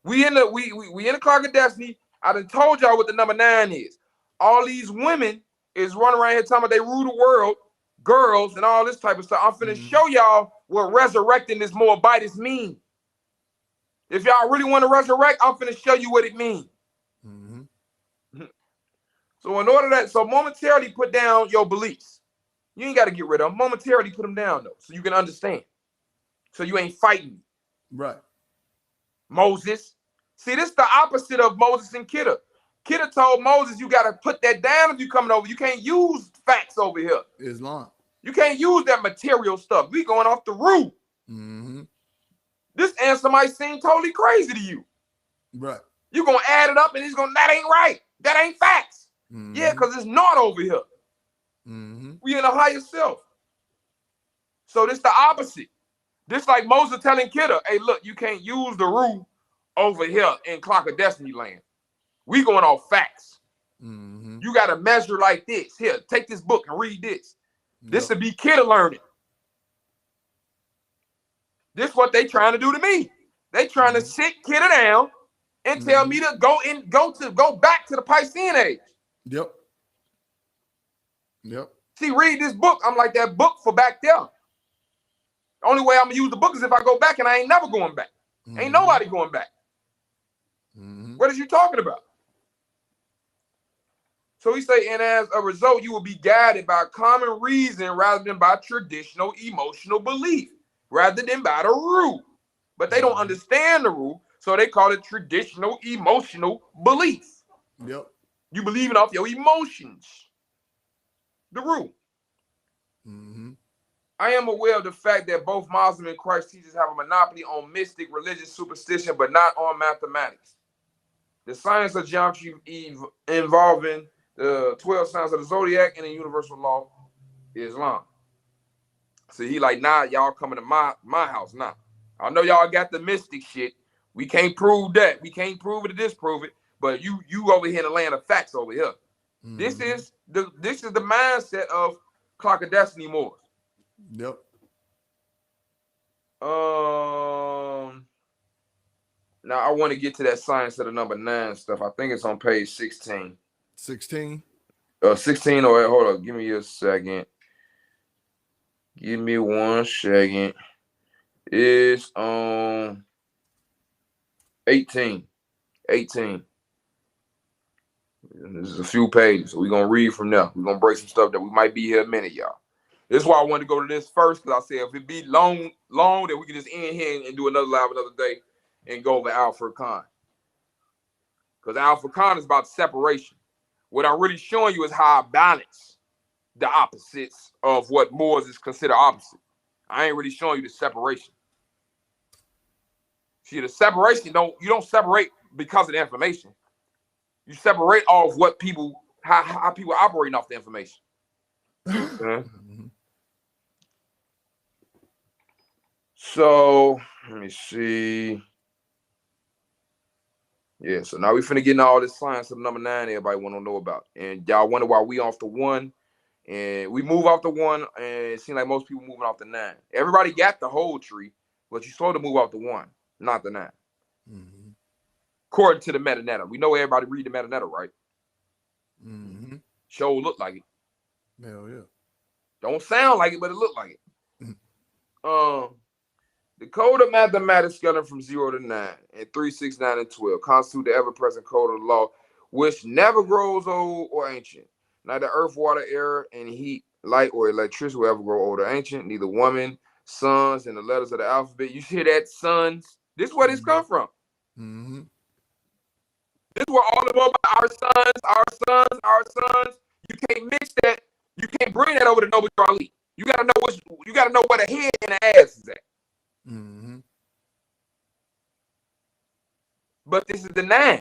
We in the clock of destiny. I done told y'all what the number 9 is. All these women is running around here talking about they rule the world, girls, and all this type of stuff. I'm finna show y'all what resurrecting this Moabites mean. If y'all really want to resurrect, I'm finna show you what it means. So in order that, momentarily put down your beliefs. You ain't got to get rid of them. Momentarily put them down, though, so you can understand. So you ain't fighting. Right. Moses. See, this is the opposite of Moses and Kidda. Kidda told Moses, you got to put that down if you coming over. You can't use facts over here. Islam. You can't use that material stuff. We going off the root. This answer might seem totally crazy to you. Right. You're going to add it up and he's going, that ain't right. That ain't facts. Yeah, because it's not over here. We in a higher self. So this the opposite. This like Moses telling Kidda, hey, look, you can't use the rule over here in Clock of Destiny land. We going off facts. You got to measure like this. Here, take this book and read this. This would be Kidda learning. This what they trying to do to me. They trying to sit Kidda down and tell me to go back to the Piscean age. Yep. See, read this book. I'm like that book for back there. The only way I'm gonna use the book is if I go back, and I ain't never going back. Ain't nobody going back. What is you talking about? So he say, and as a result, you will be guided by common reason rather than by traditional emotional belief, rather than by the rule. But they don't understand the rule, so they call it traditional emotional belief. Yep. You believing off your emotions. The rule. I am aware of the fact that both Muslim and Christ teachers have a monopoly on mystic religious superstition, but not on mathematics. The science of geometry involving the 12 signs of the zodiac and the universal law, Islam. See, he like, nah, y'all coming to my house now. I know y'all got the mystic shit. We can't prove that. We can't prove it or disprove it. But you over here in the land of facts over here. This is the mindset of Clock of Destiny Moors. Yep. Now I want to get to that science of the number 9 stuff. I think it's on page 16. 16? 16 or hold on, give me a second. Give me 1 second. It's on 18. 18. This is a few pages, so we're going to read from there. We're going to break some stuff that we might be here a minute, y'all. This is why I wanted to go to this first, because I said if it be long, then we can just end here and do another live another day and go over Alpha Khan. Because Alpha Khan is about separation. What I'm really showing you is how I balance the opposites of what Moors is considered opposite. I ain't really showing you the separation. See, the separation, you don't separate because of the information. You separate off what people, how people operating off the information. Okay. So let me see. Yeah, so now we finna get into all this science of number 9 everybody want to know about. And y'all wonder why we off the 1. And we move off the 1, and it seems like most people moving off the 9. Everybody got the whole tree, but you're supposed to move off the 1, not the 9. Mm-hmm. According to the Naional. We know everybody read the Naional, right? Mm-hmm. Sure look like it. Hell yeah. Don't sound like it, but it look like it. The code of mathematics scattered from 0 to 9 and 3, 6, 9, and 12 constitute the ever-present code of the law, which never grows old or ancient. Neither earth, water, air, and heat, light, or electricity will ever grow old or ancient. Neither woman, sons, and the letters of the alphabet. You hear that, sons? This is where this come from. Mm-hmm. This is where all about our sons, our sons, our sons. You can't mix that. You can't bring that over to Noble Charlie. You gotta know where the head and the ass is at. Mm-hmm. But this is the 9,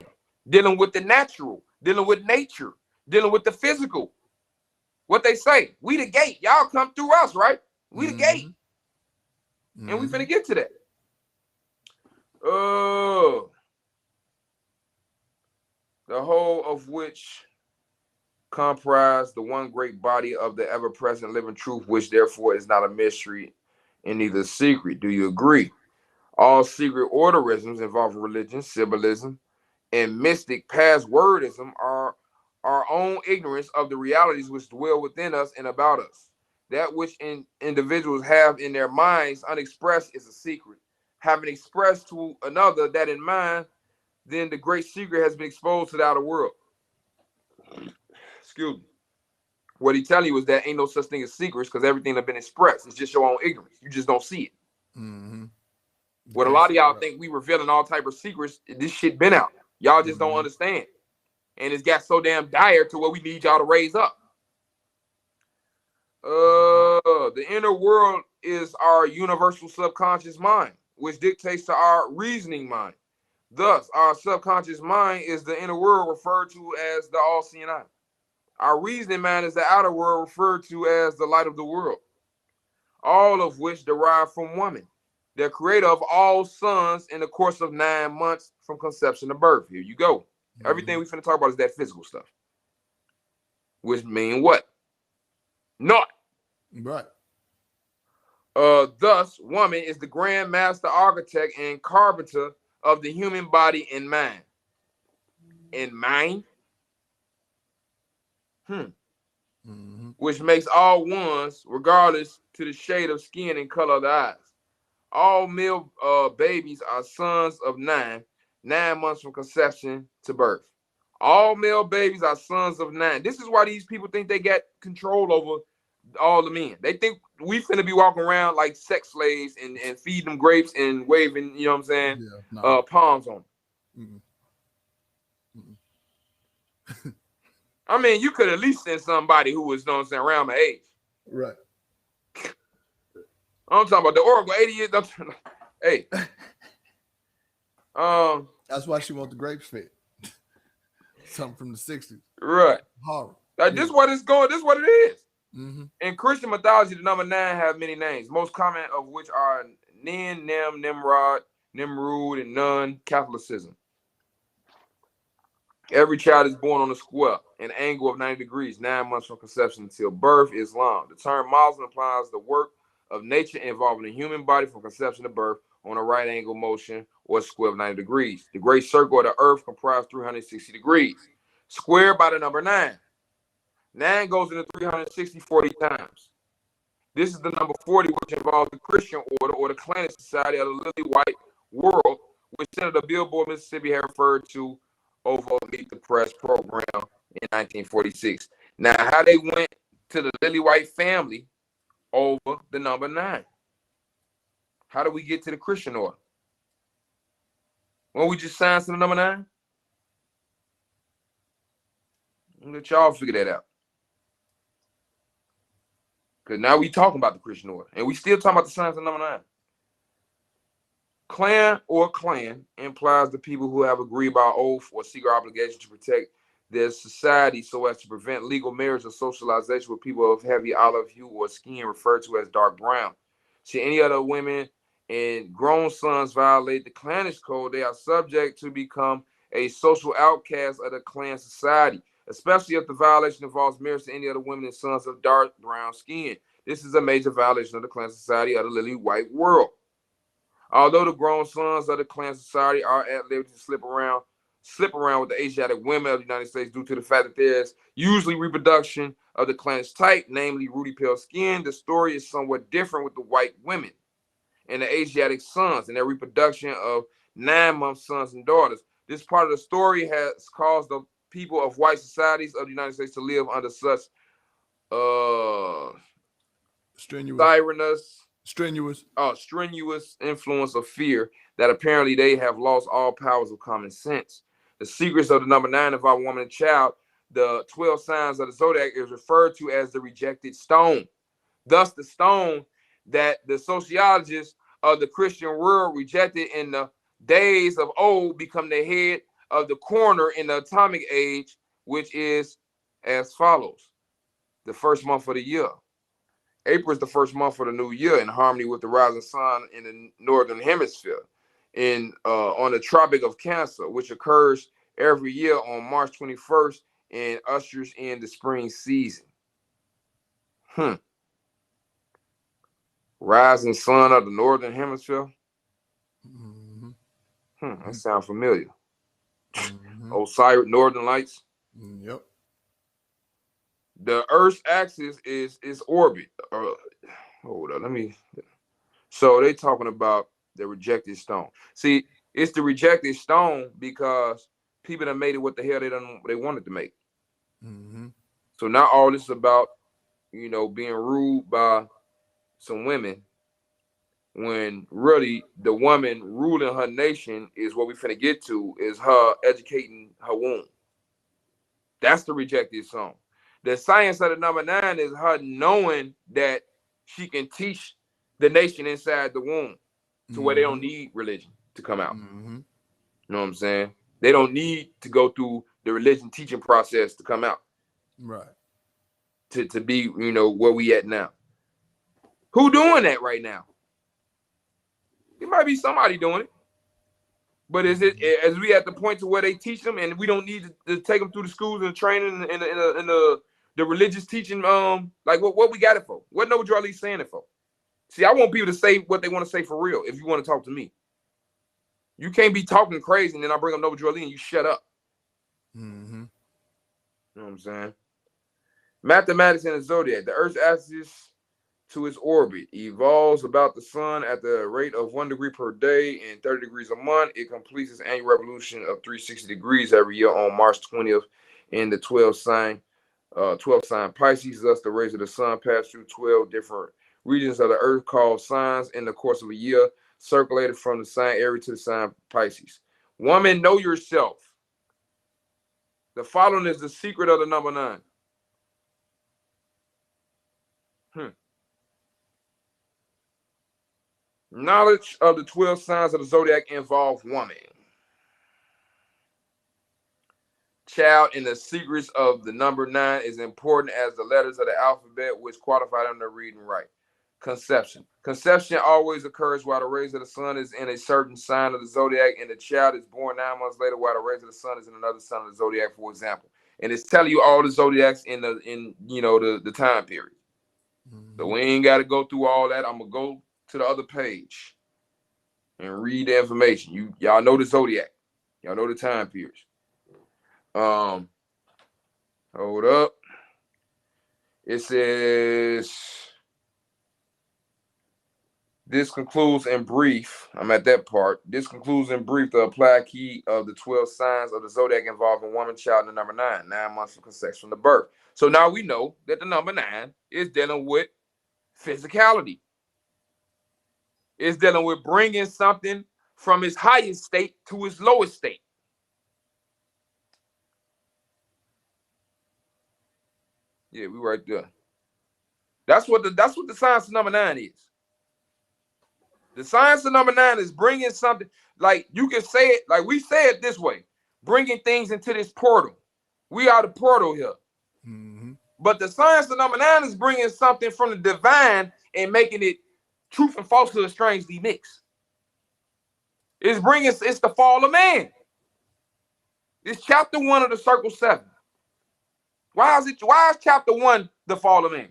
dealing with the natural, dealing with nature, dealing with the physical. What they say, we the gate. Y'all come through us, right? We the gate. Mm-hmm. And we finna get to that. The whole of which comprise the one great body of the ever-present living truth, which therefore is not a mystery and neither secret. Do you agree? All secret orderisms involving religion, symbolism, and mystic passwordism are our own ignorance of the realities which dwell within us and about us. That which individuals have in their minds unexpressed is a secret. Having expressed to another that in mind, then the great secret has been exposed to the outer world. Excuse me. What he telling you is that ain't no such thing as secrets because everything has been expressed. It's just your own ignorance. You just don't see it. Mm-hmm. What a lot of y'all think we revealing all type of secrets, this shit been out. Y'all just don't understand. And it's got so damn dire to where we need y'all to raise up. The inner world is our universal subconscious mind, which dictates to our reasoning mind. Thus, our subconscious mind is the inner world referred to as the all-seeing eye. Our reasoning mind is the outer world referred to as the light of the world. All of which derive from woman, the creator of all sons in the course of 9 months from conception to birth. Here you go. Mm-hmm. Everything we finna talk about is that physical stuff. Which mean what? Not. Right. Thus, woman is the grand master architect and carpenter of the human body and mind. And mind? Mm-hmm. Which makes all ones, regardless to the shade of skin and color of the eyes. All male babies are sons of 9 months from conception to birth. All male babies are sons of 9. This is why these people think they got control over all the men. They think we finna be walking around like sex slaves and feed them grapes and waving, you know what I'm saying, palms on them. Mm-hmm. I mean, you could at least send somebody who was, you know what I'm saying, around my age. Right. I'm talking about the Oracle, 80 years. Hey. That's why she wants the grapes fed. Something from the 60s. Right. Horror. Like, this is what it's going, this is what it is. Mm-hmm. In Christian mythology, the number 9 have many names, most common of which are Nin, Nem, Nimrod, Nimrud, and Nun. Catholicism. Every child is born on a square, an angle of 90 degrees, 9 months from conception until birth. Islam. The term Muslim implies the work of nature involving the human body from conception to birth on a right angle motion or a square of 90 degrees. The great circle of the earth comprises 360 degrees, squared by the number 9. 9 goes into 360 40 times. This is the number 40, which involves the Christian order or the Clan Society of the Lily White World, which Senator Billboard, Mississippi, had referred to over Meet the Press program in 1946. Now, how they went to the Lily White family over the number 9? How do we get to the Christian order? When we just signed to the number 9? Let y'all figure that out. Because now we talking about the Christian order. And we still talking about the signs of number 9. Clan or clan implies the people who have agreed by oath or secret obligation to protect their society so as to prevent legal marriage or socialization with people of heavy olive hue or skin referred to as dark brown. Should any other women and grown sons violate the clannish code, they are subject to become a social outcast of the clan society, especially if the violation involves marriage to any other women and sons of dark brown skin. This is a major violation of the clan society of the Lily White World. Although the grown sons of the clan society are at liberty to slip around with the Asiatic women of the United States due to the fact that there's usually reproduction of the clan's type, namely ruddy pale skin, the story is somewhat different with the white women and the Asiatic sons and their reproduction of 9-month sons and daughters. This part of the story has caused the people of white societies of the United States to live under such strenuous influence of fear that apparently they have lost all powers of common sense. The secrets of the number 9 of our woman and child, the 12 signs of the zodiac, is referred to as the rejected stone. Thus, the stone that the sociologists of the Christian world rejected in the days of old become the head of the coroner in the atomic age, which is as follows. The first month of the year. April is the first month of the new year in harmony with the rising sun in the northern hemisphere on the Tropic of Cancer, which occurs every year on March 21st and ushers in the spring season. Rising sun of the northern hemisphere. That sounds familiar. Osiris, Northern Lights. Yep. The Earth's axis is orbit. Hold on, So they talking about the rejected stone. See, it's the rejected stone because people that made it what the hell they wanted to make. So now all this is about, being ruled by some women, when really the woman ruling her nation is what we finna get to, is her educating her womb. That's the rejected stone. The science of the number 9 is her knowing that she can teach the nation inside the womb to where they don't need religion to come out. You know what I'm saying? They don't need to go through the religion teaching process to come out. Right. To be, where we at now. Who doing that right now? It might be somebody doing it. But is it as we at the point to where they teach them and we don't need to take them through the schools and training and the religious teaching, like what we got it for? What Noble Drew Lee's saying it for? See, I want people to say what they want to say for real if you want to talk to me. You can't be talking crazy and then I bring up Noble Drew Lee and you shut up. You know what I'm saying? Mathematics and the zodiac. The Earth's axis to its orbit evolves about the sun at the rate of 1 degree per day and 30 degrees a month. It completes its annual revolution of 360 degrees every year on March 20th in the 12th sign Pisces. Thus, the rays of the sun pass through 12 different regions of the earth called signs in the course of a year, circulated from the sign Aries to the sign Pisces. Woman, know yourself. The following is the secret of the number 9. Knowledge of the 12 signs of the zodiac involve woman. Child, in the secrets of the number 9 is important as the letters of the alphabet, which qualify them to read and write. Conception. Conception always occurs while the rays of the sun is in a certain sign of the zodiac, and the child is born 9 months later while the rays of the sun is in another sign of the zodiac, for example. And it's telling you all the zodiacs in the time period. So we ain't got to go through all that. I'm gonna go to the other page and read the information. Y'all know the zodiac. Y'all know the time periods. Hold up. It says This concludes in brief. I'm at that part. This concludes in brief the applied key of the 12 signs of the zodiac involving woman, child, and the number 9. 9 months from conception to birth. So now we know that the number 9 is dealing with physicality. It's dealing with bringing something from its highest state to its lowest state. Yeah, we right there. That's what the science of number 9 is. The science of number 9 is bringing something, like you can say it, like we say it this way, bringing things into this portal. We are the portal here. Mm-hmm. But the science of number 9 is bringing something from the divine and making it truth and falsehood strangely mixed. It's the fall of man. It's chapter 1 of the circle 7. Why is chapter 1 the fall of man?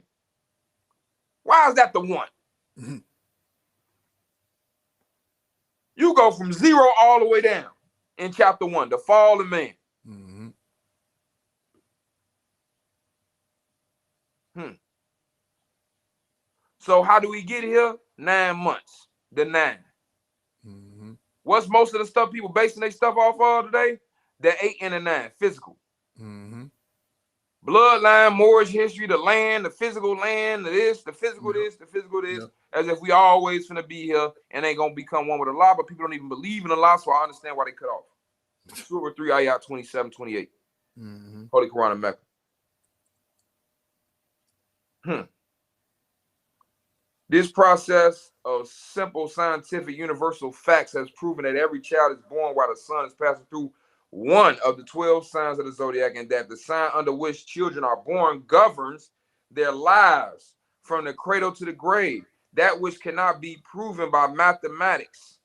Why is that the one? Mm-hmm. You go from 0 all the way down in chapter 1, the fall of man. Mm-hmm. So how do we get here? 9 months. The 9. Mm-hmm. What's most of the stuff people basing their stuff off of today? The 8 and the 9, physical. Mm-hmm. Bloodline, mortgage history, the land, the physical land, the this, the physical this, the physical this, as if we always finna be here and ain't gonna become one with a lie, but people don't even believe in a lie, so I understand why they cut off. Surah 3, ayat 27, 28. Mm-hmm. Holy Quran of Mecca. This process of simple scientific universal facts has proven that every child is born while the sun is passing through one of the 12 signs of the zodiac, and that the sign under which children are born governs their lives from the cradle to the grave, that which cannot be proven by mathematics.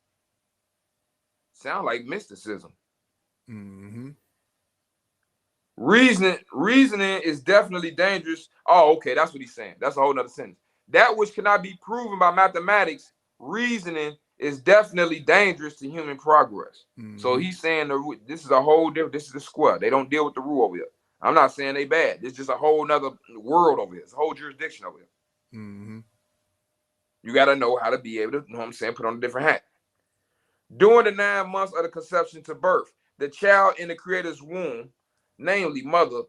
Sound like mysticism. Mm-hmm. Reasoning is definitely dangerous. Oh, okay, that's what he's saying. That's a whole nother sentence. That which cannot be proven by mathematics, reasoning is definitely dangerous to human progress. Mm-hmm. So he's saying this is a whole different, this is the square. They don't deal with the rule over here. I'm not saying they bad. It's just a whole nother world over here. It's a whole jurisdiction over here. Mm-hmm. You got to know how to be able to, you know what I'm saying, put on a different hat. During the 9 months of the conception to birth, the child in the creator's womb, namely mother,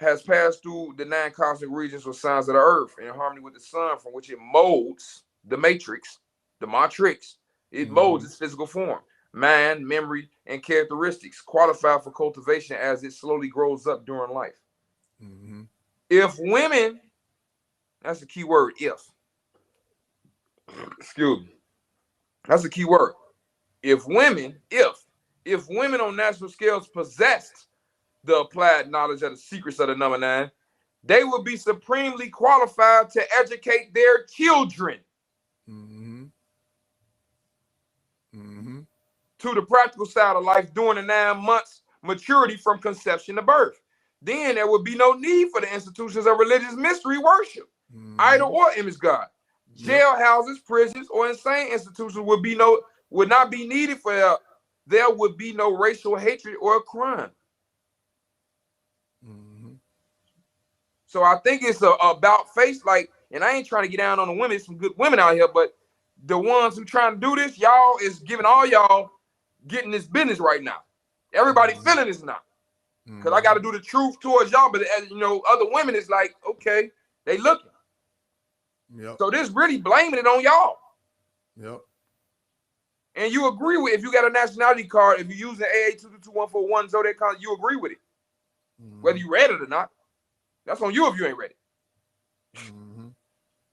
has passed through the 9 cosmic regions or signs of the earth in harmony with the sun, from which it molds the matrix, the matrix. It molds its physical form, mind, memory, and characteristics, qualified for cultivation as it slowly grows up during life. Mm-hmm. If women, that's the key word, if. Excuse me. That's the key word. If women on national scales possessed the applied knowledge of the secrets of the number 9, they will be supremely qualified to educate their children. Mm-hmm. Mm-hmm. To the practical side of life during the 9 months maturity from conception to birth. Then there would be no need for the institutions of religious mystery worship, idol or image god. Jail houses, prisons, or insane institutions would not be needed for there would be no racial hatred or crime. Mm-hmm. So I think it's about face, like, and I ain't trying to get down on the women. There's some good women out here, but the ones who trying to do this, y'all is giving all y'all getting this business right now. Everybody feeling this now. Because I got to do the truth towards y'all, but you know, other women is like, okay, they looking. Yep. So this really blaming it on y'all. Yep. And you agree with, if you got a nationality card, if you're using AA222141 Zodiac card, you agree with it. Whether you read it or not. That's on you if you ain't read it. Mm-hmm.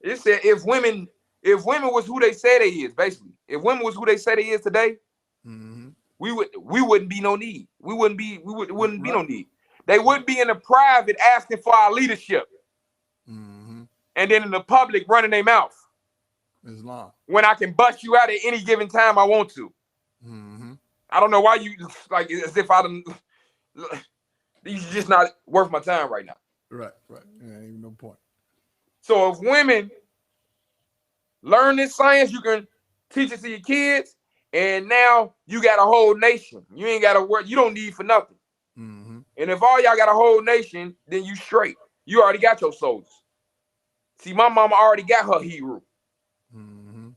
It said if women was who they say they is, basically. If women was who they say they is today, we wouldn't be no need. Wouldn't be no need. They wouldn't be in the private asking for our leadership. Mm-hmm. And then in the public running their mouth. Islam. When I can bust you out at any given time I want to. Mm-hmm. I don't know why you like as if I done. These are just not worth my time right now. Right. Yeah, ain't even no point. So if women learn this science, you can teach it to your kids, and now you got a whole nation. You ain't got to work. You don't need for nothing. Mm-hmm. And if all y'all got a whole nation, then you straight. You already got your soldiers. See, my mama already got her hero. Mm-hmm.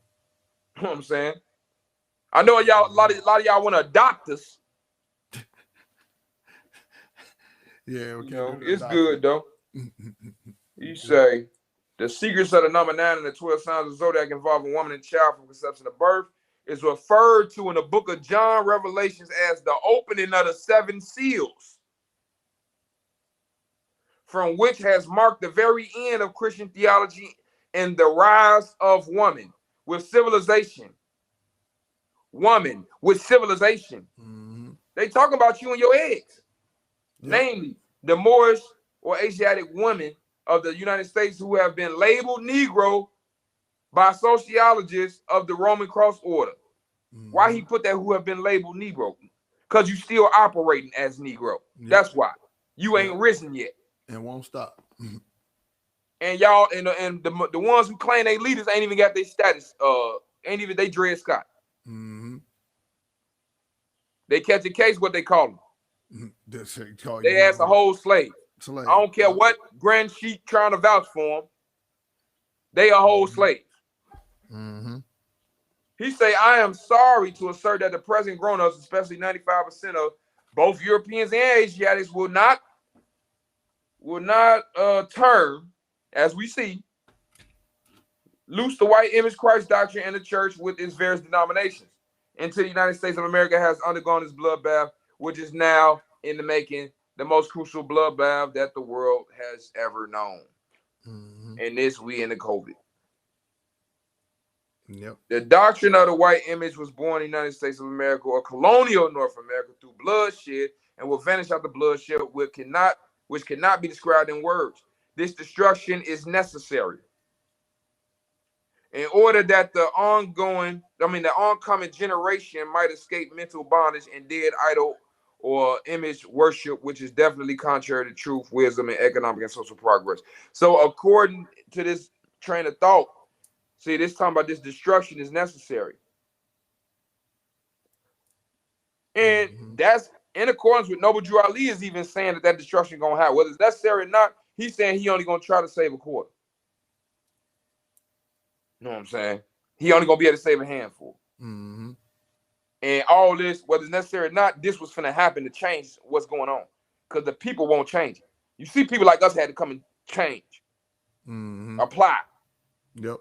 You know what I'm saying? I know y'all. A lot of y'all want to adopt us. Yeah, we You can't know, do it's that. good though. You say the secrets of the number 9 and the 12 signs of zodiac involving woman and child from conception to birth is referred to in the book of John Revelations as the opening of the 7 seals, from which has marked the very end of Christian theology and the rise of woman with civilization. Woman with civilization. Mm-hmm. They talk about you and your eggs. Yep. Namely, the Moorish or Asiatic women of the United States who have been labeled Negro by sociologists of the Roman Cross Order. Mm-hmm. Why he put that who have been labeled Negro? Because you still operating as Negro. Yep. That's why. You ain't risen yet. And won't stop. And y'all, and the ones who claim they leaders ain't even got their status. Ain't even they Dred Scott. Mm-hmm. They catch a case, what they call them. They ask a whole slave. I don't care what grand sheik trying to vouch for them. They a whole slave. Mm-hmm. He say, I am sorry to assert that the present grown-ups, especially 95% of both Europeans and Asiatics, will not turn, as we see, loose the white image Christ doctrine and the church with its various denominations until the United States of America has undergone this bloodbath, which is now in the making the most crucial bloodbath that the world has ever known. Mm-hmm. And this, we in the COVID. Yep. The doctrine of the white image was born in the United States of America or colonial North America through bloodshed and will vanish out the bloodshed, which cannot be described in words. This destruction is necessary in order that the oncoming generation might escape mental bondage and dead idol or image worship, which is definitely contrary to truth, wisdom, and economic and social progress. So according to this train of thought, see, this talking about this destruction is necessary. And that's in accordance with Noble Drew Ali is even saying that destruction going to happen. Whether it's necessary or not, he's saying he only going to try to save a quarter. You know what I'm saying? He only going to be able to save a handful. Mm-hmm. And all this, whether it's necessary or not, this was finna happen to change what's going on. Because the people won't change it. You see people like us had to come and change. Mm-hmm. Apply. Yep.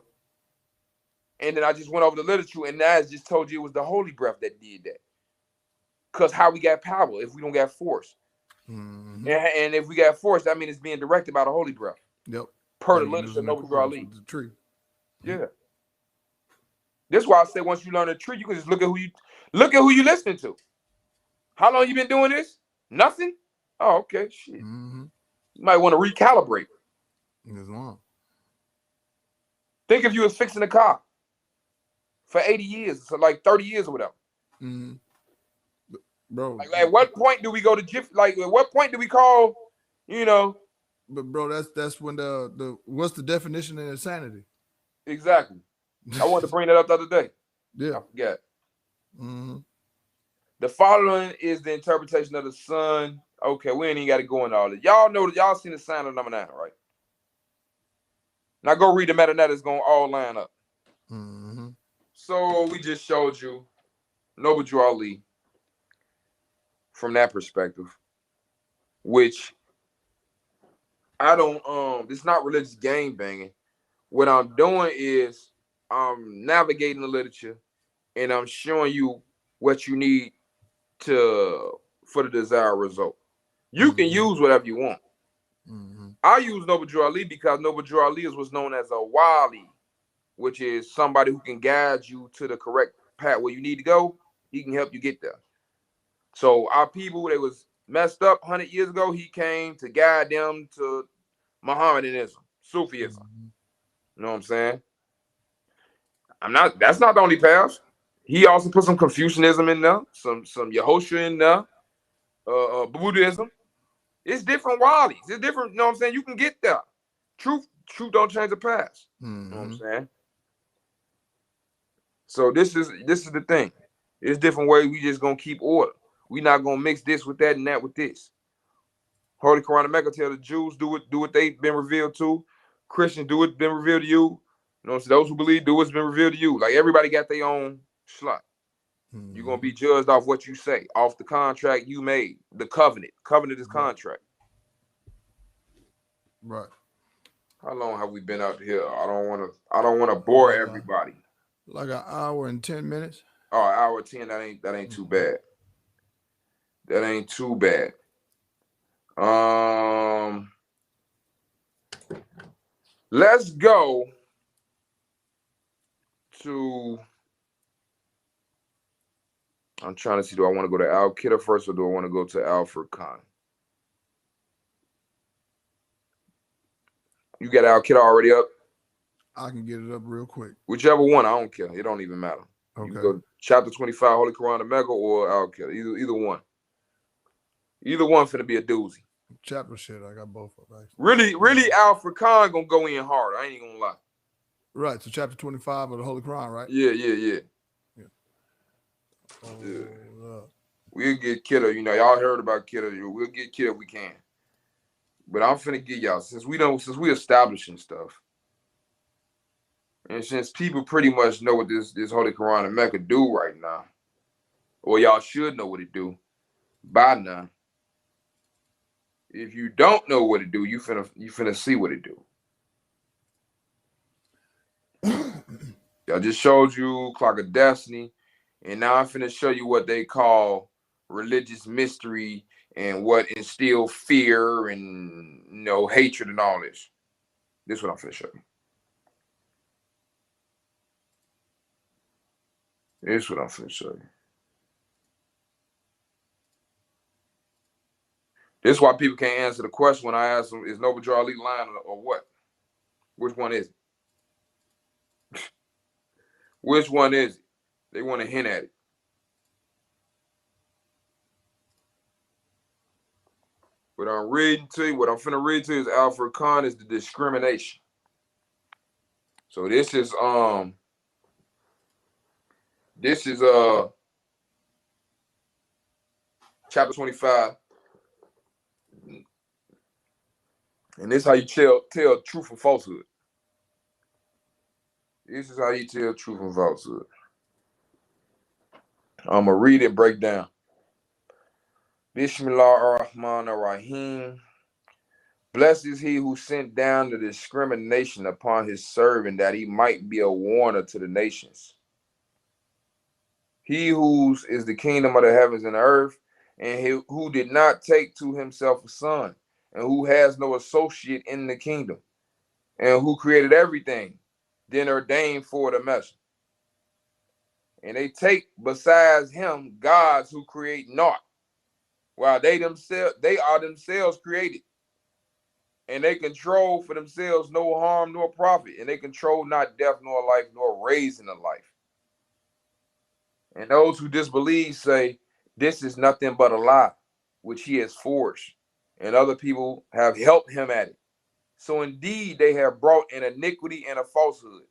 And then I just went over the literature, and Naz just told you it was the holy breath that did that. Because how we got power if we don't got force? Mm-hmm. And if we got force, that means it's being directed by the holy breath. Yep. Per the literature of Noble Drew Ali. The tree. Yeah. That's why I say once you learn the tree, you can just look at who you listening to. How long you been doing this? Nothing? Oh, okay. Shit. Mm-hmm. You might want to recalibrate. That's wrong. Think if you was fixing a car for 80 years, so like 30 years or whatever. Mm-hmm. Bro, like at what point do we go to at what point do we call, But bro, that's when the what's the definition of insanity? Exactly. I wanted to bring that up the other day. Yeah. I forgot. Mm-hmm. The following is the interpretation of the sun. Okay, we ain't even got to go into all this. Y'all know that y'all seen the sign of number 9, right? Now go read the meta. It's going to all line up. Mm-hmm. So we just showed you Noble Drew Ali from that perspective, which I don't, it's not religious game banging. What I'm doing is I'm navigating the literature and I'm showing you what you need for the desired result. You can use whatever you want. Mm-hmm. I use Noble Drew Ali because Noble Drew Ali was known as a wali, which is somebody who can guide you to the correct path where you need to go. He can help you get there. So our people, they was messed up 100 years ago. He came to guide them to Mohammedanism, Sufism. Mm-hmm. You know what I'm saying? That's not the only path. He also put some Confucianism in there, some Yehoshua in there, Buddhism. It's different wali's. It's different, you know what I'm saying? You can get there. Truth don't change the past. Mm-hmm. You know what I'm saying? So this is the thing. It's different ways we just gonna keep order. We not gonna mix this with that and that with this. Holy Quran and Mecca tell the Jews do what they've been revealed to. Christians do what been revealed to you. You know what I'm saying? Those who believe do what's been revealed to you. Like everybody got their own slot. You're gonna be judged off what you say, off the contract you made, the covenant. Covenant is contract. Right. How long have we been out here? I don't wanna bore everybody. Like an hour and 10 minutes. Oh, hour 10, that ain't too bad. That ain't too bad. Let's go to, I'm trying to see, do I want to go to Al Qaeda first or do I want to go to Alfred Khan? You got Al Qaeda already up? I can get it up real quick. Whichever one, I don't care. It don't even matter. Okay. You can go chapter 25, Holy Quran of Mecca, or Al Qaeda. Either one. Either one finna be a doozy. Chapter shit, I got both of them. Really, Alfred Khan gonna go in hard. I ain't gonna lie. Right, so chapter 25 of the Holy Quran, right? Yeah. We'll get Kidder. You know, y'all heard about Kidder. We'll get Kidder if we can. But I'm finna get y'all, since we establishing stuff, and since people pretty much know what this Holy Quran of Mecca do right now, or y'all should know what it do by now. If you don't know what it do, you finna see what it do. I just showed you Clock of Destiny, and now I'm finna show you what they call religious mystery and what instill fear and hatred and all this. This is what I'm finna show you. This is what I'm finna show you. This is why people can't answer the question when I ask them, is Noble Draw Elite lying or what? Which one is it? Which one is it? They want to hint at it. What I'm finna read to you is Alfred Khan is the discrimination. So this is chapter 25. And this is how you tell truth from falsehood. This is how you tell truth from falsehood. I'm going to read and break down. Bismillah ar-Rahman ar-Rahim. Blessed is he who sent down the discrimination upon his servant, that he might be a warner to the nations. He whose is the kingdom of the heavens and the earth, and who did not take to himself a son, and who has no associate in the kingdom, and who created everything, then ordained for the measure. And they take besides him gods who create naught, while they are themselves created. And they control for themselves no harm nor profit, and they control not death nor life, nor raising of life. And those who disbelieve say, this is nothing but a lie, which he has forged, and other people have helped him at it. So indeed, they have brought an iniquity and a falsehood.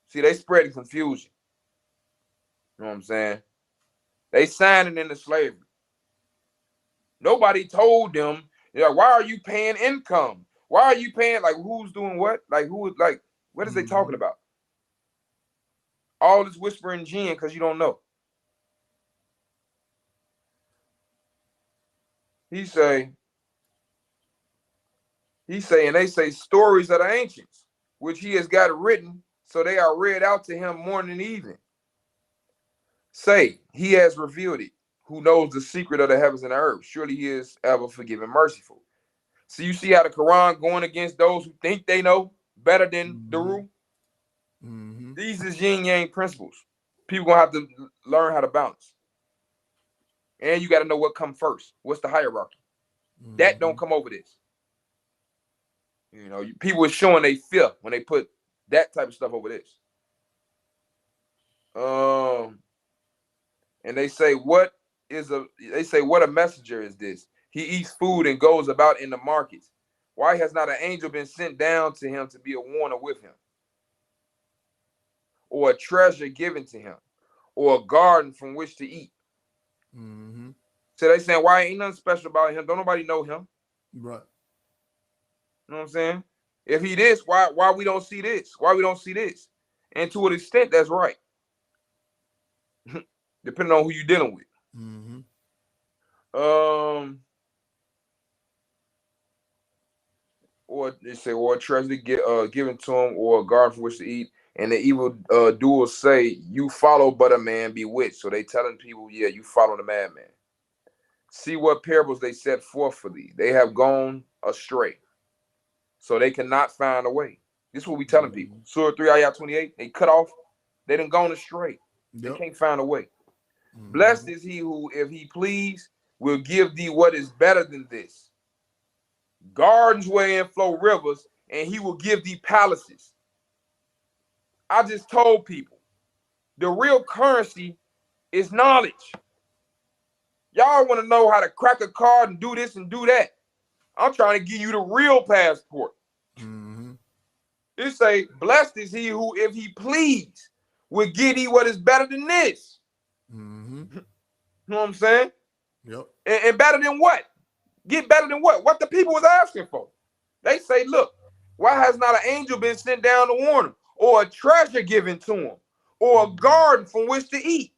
See, they spread confusion. You know what I'm saying? They signed into slavery. Nobody told them, why are you paying income? Why are you paying, like, who's doing what? Like, what is they talking about? All this whispering jinn because you don't know. He say, and they say stories of the ancients, which he has got written, so they are read out to him morning and evening. Say, he has revealed it, who knows the secret of the heavens and the earth. Surely he is ever forgiving, merciful. So you see how the Quran going against those who think they know better than the rule? These is yin yang principles. People gonna have to learn how to balance. And you got to know what comes first. What's the hierarchy? That don't come over this. People are showing they fear when they put that type of stuff over this. And they say, what a messenger is this? He eats food and goes about in the markets. Why has not an angel been sent down to him to be a warner with him? Or a treasure given to him? Or a garden from which to eat? So they saying, why ain't nothing special about him? Don't nobody know him. Right. You know what I'm saying? If he this, why we don't see this? Why we don't see this? And to an extent, that's right. Depending on who you're dealing with. Mm-hmm. Or they say, or a treasure given to him, or a garden for which to eat. And the evil doers say, you follow but a man bewitched. So they telling people, yeah, you follow the madman. See what parables they set forth for thee. They have gone astray, so they cannot find a way. This is what we telling people. Surah 3, ayah 28, they cut off. They done gone astray. They can't find a way. Blessed is he who, if he please, will give thee what is better than this. Gardens wherein flow rivers, and he will give thee palaces. I just told people, the real currency is knowledge. Y'all want to know how to crack a card and do this and do that. I'm trying to give you the real passport. It say, blessed is he who, if he please, will give thee what is better than this. You know what I'm saying? Yep. And better than what? Get better than what? What the people was asking for. They say, look, why has not an angel been sent down to warn them? Or a treasure given to them? Or a garden from which to eat?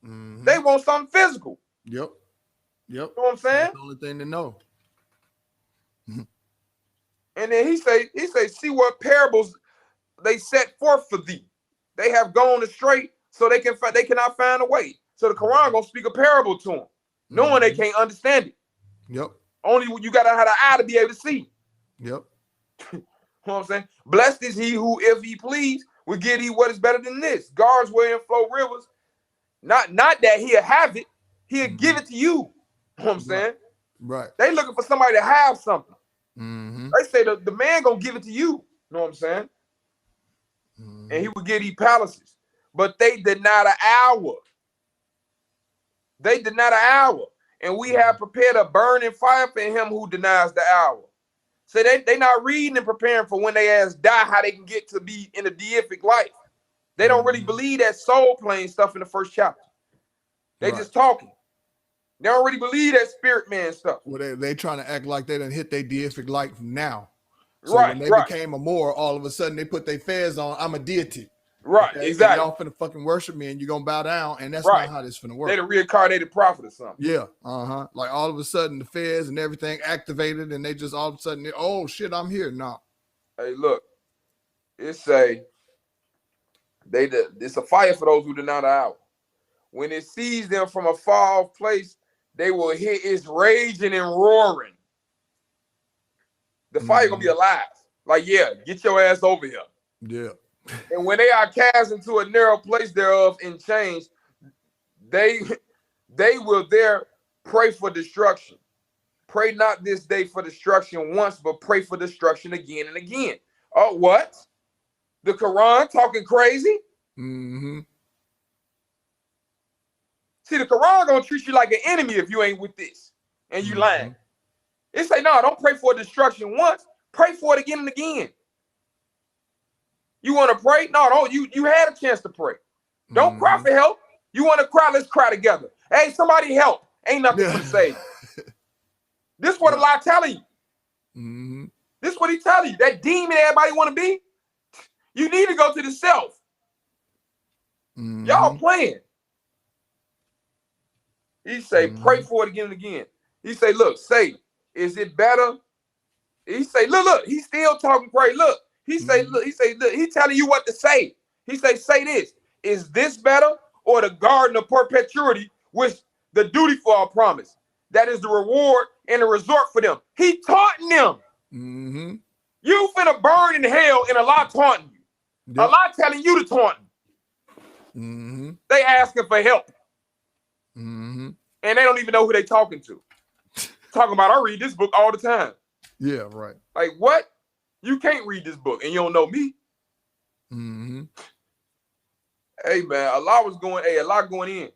They want something physical. Yep. You know what I'm saying? That's the only thing to know. And then he say, see what parables they set forth for thee. They have gone astray, so they cannot find a way. So the Quran gonna speak a parable to them, knowing they can't understand it. Yep. Only you gotta have an eye to be able to see. Yep. You know what I'm saying? Blessed is he who, if he please, will give thee what is better than this. Gardens wherein flow rivers. Not that he'll have it, he'll give it to you. You know what I'm saying? Right. They looking for somebody to have something. They say the man gonna give it to you. You know what I'm saying? And he will give these palaces. But they deny the hour. They deny the hour. And we have prepared a burning fire for him who denies the hour. So they not reading and preparing for when they ask die, how they can get to be in a deific life. They don't really believe that soul plane stuff in the first chapter. They just talking. They don't really believe that spirit man stuff. Well, they trying to act like they done hit their deific life now. So when they became a Moor, all of a sudden they put their fez on, I'm a deity. Right, okay? Exactly. And y'all finna fucking worship me and you're gonna bow down, and that's not how this finna work. They the reincarnated prophet or something. Yeah. Like all of a sudden the fez and everything activated, and they just all of a sudden, oh shit, I'm here. Nah. Hey, look, it's a fire for those who deny the hour. When it sees them from a far off place, they will hear its raging and roaring. The fire gonna be alive. Like, yeah, get your ass over here. Yeah. And when they are cast into a narrow place thereof in chains, they will there pray for destruction. Pray not this day for destruction once, but pray for destruction again and again. Oh, what? The Quran talking crazy? See, the Quran gonna treat you like an enemy if you ain't with this and you lying. It say, no, don't pray for destruction once. Pray for it again and again. You want to pray? No, don't. You had a chance to pray. Don't cry for help. You want to cry? Let's cry together. Hey, somebody help. Ain't nothing for the save. This is what Allah telling you. This is what he telling you. That demon everybody want to be, you need to go to the self. Y'all playing. He say, pray for it again and again. He say, look, say, is it better? He say, look, he's still talking crazy. Look, he say, look, he telling you what to say. He say this. Is this better, or the garden of perpetuity, which the duty for our promise? That is the reward and the resort for them. He taunting them. You finna burn in hell, and Allah taunting you. Allah telling you to taunt them. They asking for help. And they don't even know who they talking to. Talking about, I read this book all the time. Yeah, right. Like, what? You can't read this book and you don't know me. Hey, man, Allah going in.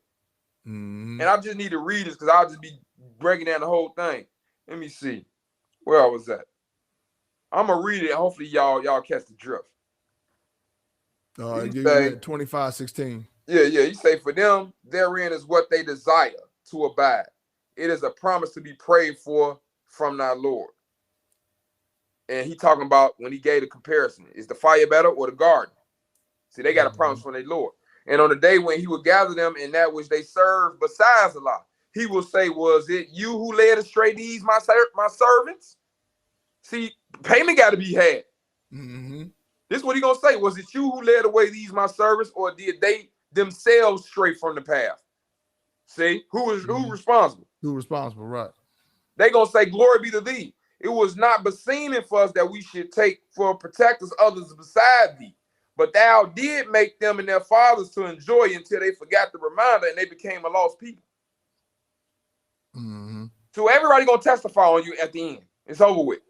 And I just need to read this because I'll just be breaking down the whole thing. Let me see. Where I was at. I'm going to read it. Hopefully, y'all catch the drift. You say 25:16. Yeah. You say, for them, therein is what they desire to abide. It is a promise to be prayed for from thy Lord. And he talking about when he gave the comparison, is the fire better or the garden? See, they got a promise from their Lord. And on the day when he would gather them in that which they serve besides Allah, he will say, was it you who led astray these my servants? See, payment got to be had. This is what he gonna say. Was it you who led away these my servants, or did they themselves stray from the path? See, who responsible? Who responsible, right? They gonna say, glory be to thee. It was not beseeming for us that we should take for protectors others beside thee. But thou did make them and their fathers to enjoy until they forgot the reminder and they became a lost people. So everybody gonna testify on you at the end. It's over with.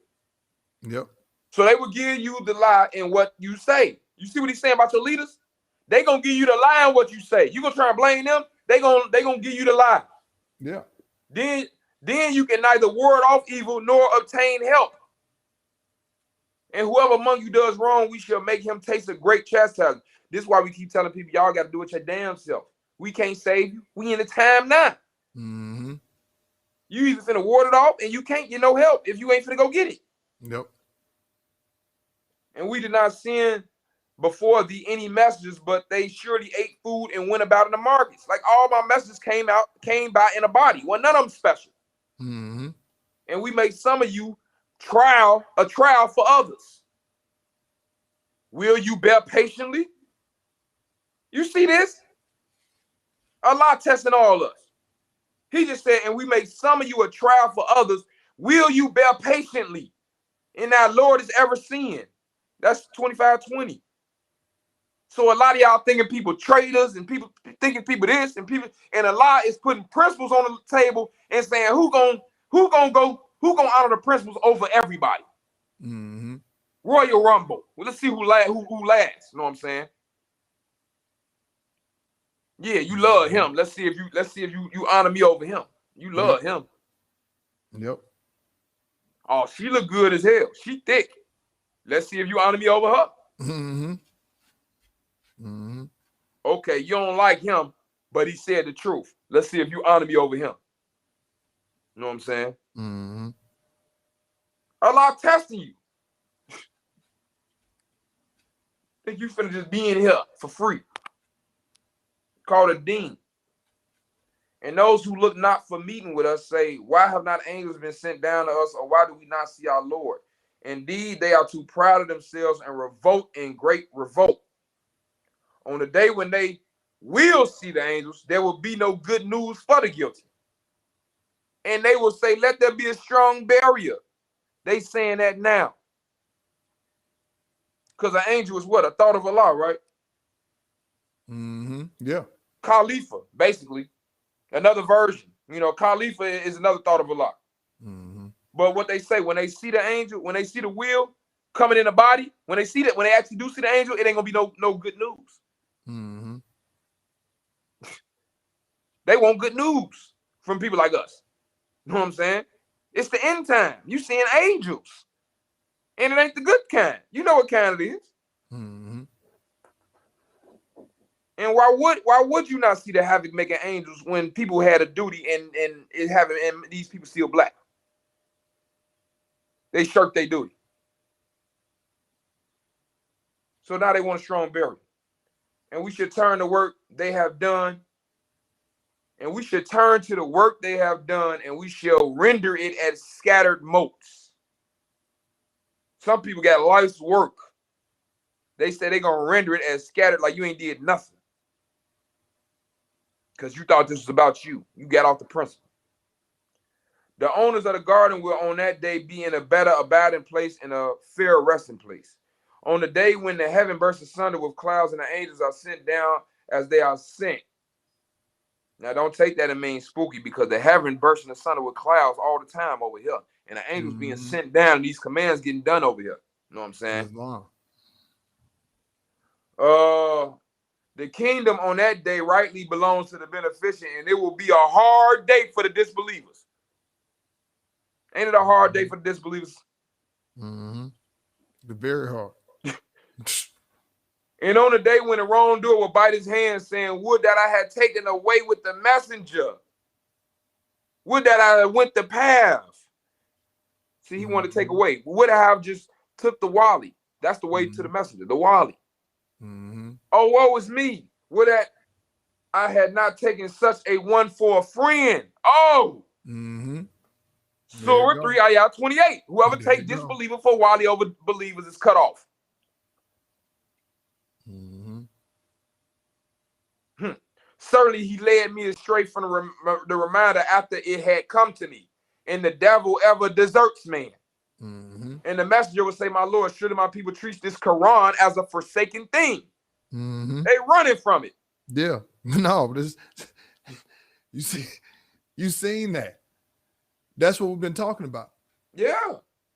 Yep. So they will give you the lie in what you say. You see what he's saying about your leaders? They gonna give you the lie in what you say. You gonna try and blame them? They gonna give you the lie. Yeah. Then you can neither ward off evil nor obtain help. And whoever among you does wrong, we shall make him taste a great chastisement. This is why we keep telling people, y'all got to do it your damn self. We can't save you. We in the time now. You either finna ward it off, and you can't get no help if you ain't finna go get it. Yep. And we did not send before thee any messages, but they surely ate food and went about in the markets. Like all my messages came by in a body. Well, none of them special. And we made some of you a trial for others. Will you bear patiently? You see this? Allah testing all us. He just said, and we made some of you a trial for others. Will you bear patiently? And our Lord is ever seeing. That's 25:20. So a lot of y'all thinking people traitors and people thinking people this and Allah is putting principles on the table and saying who gonna honor the principles over everybody. Royal Rumble. Well, let's see who lasts. You know what I'm saying? Yeah, you love him. Let's see if you honor me over him. You love him. Yep. Oh, she look good as hell. She thick. Let's see if you honor me over her. Okay, you don't like him, but he said the truth. Let's see if you honor me over him. You know what I'm saying? Allah testing you. Think you finna just be in here for free. Called a deen. And those who look not for meeting with us say, why have not angels been sent down to us, or why do we not see our Lord? Indeed, they are too proud of themselves and revolt in great revolt. On the day when they will see the angels, there will be no good news for the guilty. And they will say, let there be a strong barrier. They saying that now. Because an angel is what? A thought of Allah, right? Yeah. Khalifa, basically. Another version. You know, Khalifa is another thought of Allah. But what they say, when they see the angel, when they see the wheel coming in the body, when they see that, when they actually do see the angel, it ain't gonna be no good news. They want good news from people like us. You know what I'm saying? It's the end time. You seeing angels. And it ain't the good kind. You know what kind it is. And why would you not see the havoc making angels when people had a duty and these people still black? They shirked their duty. So now they want a strong barrier. And we should turn to work they have done. And we should turn to the work they have done, and we shall render it as scattered motes. Some people got life's work. They say they're going to render it as scattered, like you ain't did nothing. Because you thought this was about you. You got off the principle. The owners of the garden will on that day be in a better abiding place and a fair resting place. On the day when the heaven bursts asunder with clouds and the angels are sent down as they are sent. Now, don't take that and mean spooky, because the heaven bursting asunder with clouds all the time over here. And the angels being sent down, and these commands getting done over here. You know what I'm saying? The kingdom on that day rightly belongs to the beneficent, and it will be a hard day for the disbelievers. Ain't it a hard day for the disbelievers? Very hard. And on the day when the wrongdoer will bite his hand, saying, would that I had taken away with the messenger. Would that I had went the path. See, he wanted to take away. Would I have just took the Wally? That's the way to the messenger, the Wally. Oh, woe is me. Would that I had not taken such a one for a friend. Oh. Surah 3 ayah 28. Whoever take disbeliever for Wali over believers is cut off. Certainly he led me astray from the reminder after it had come to me. And the devil ever deserts man. And the messenger would say, my Lord, surely my people treat this Quran as a forsaken thing. They running from it. Yeah. No, this you seen that. That's what we've been talking about. Yeah.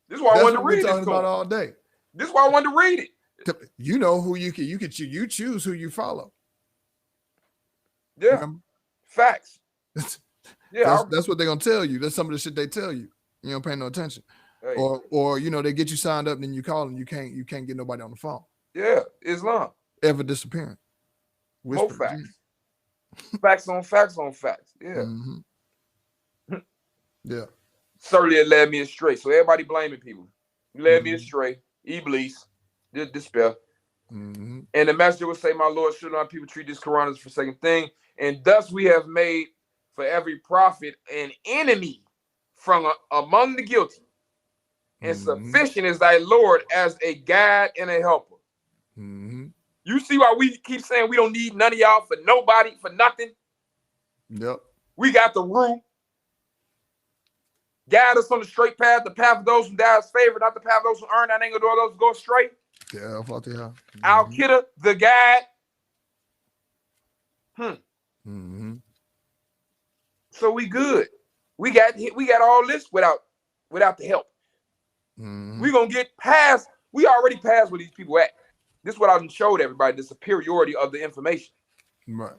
This is why I wanted to read it. Talking about all day. This is why I wanted to read it. You know who you choose who you follow. Yeah. Remember? Facts. Yeah. That's what they're gonna tell you. That's some of the shit they tell you. You don't pay no attention. Hey. Or they get you signed up and then you call them, you can't get nobody on the phone. Yeah, Islam. Ever disappearing. More facts. Facts on facts on facts. Yeah. Yeah. Certainly it led me astray. So everybody blaming people. You led me astray. Iblis. Despair. And the messenger would say, my Lord, should not people treat this Quran as a forsaken thing? And thus we have made for every prophet an enemy from among the guilty. And sufficient is thy Lord as a guide and a helper. You see why we keep saying we don't need none of y'all for nobody, for nothing? Yep. We got the rule. Guide us on the straight path, the path of those who die is favored, not the path of those who earn, that ain't gonna do those who go straight. Yeah, Al-Qaeda, the guide. So we good. We got all this without the help. We gonna get past. We already passed where these people at. This is what I showed everybody: the superiority of the information. Right.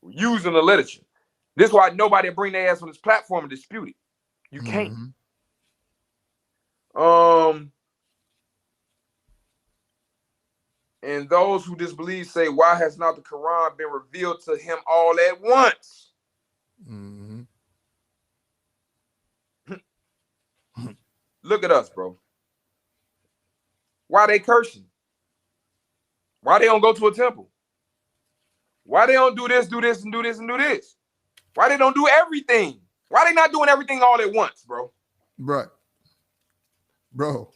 Using the literature. This is why nobody bring their ass on this platform and dispute it. You can't. And those who disbelieve say, why has not the Quran been revealed to him all at once? Look at us, bro. Why they cursing? Why they don't go to a temple? Why they don't do this, and do this, and do this? Why they don't do everything? Why they not doing everything all at once, bro? Right. Bro.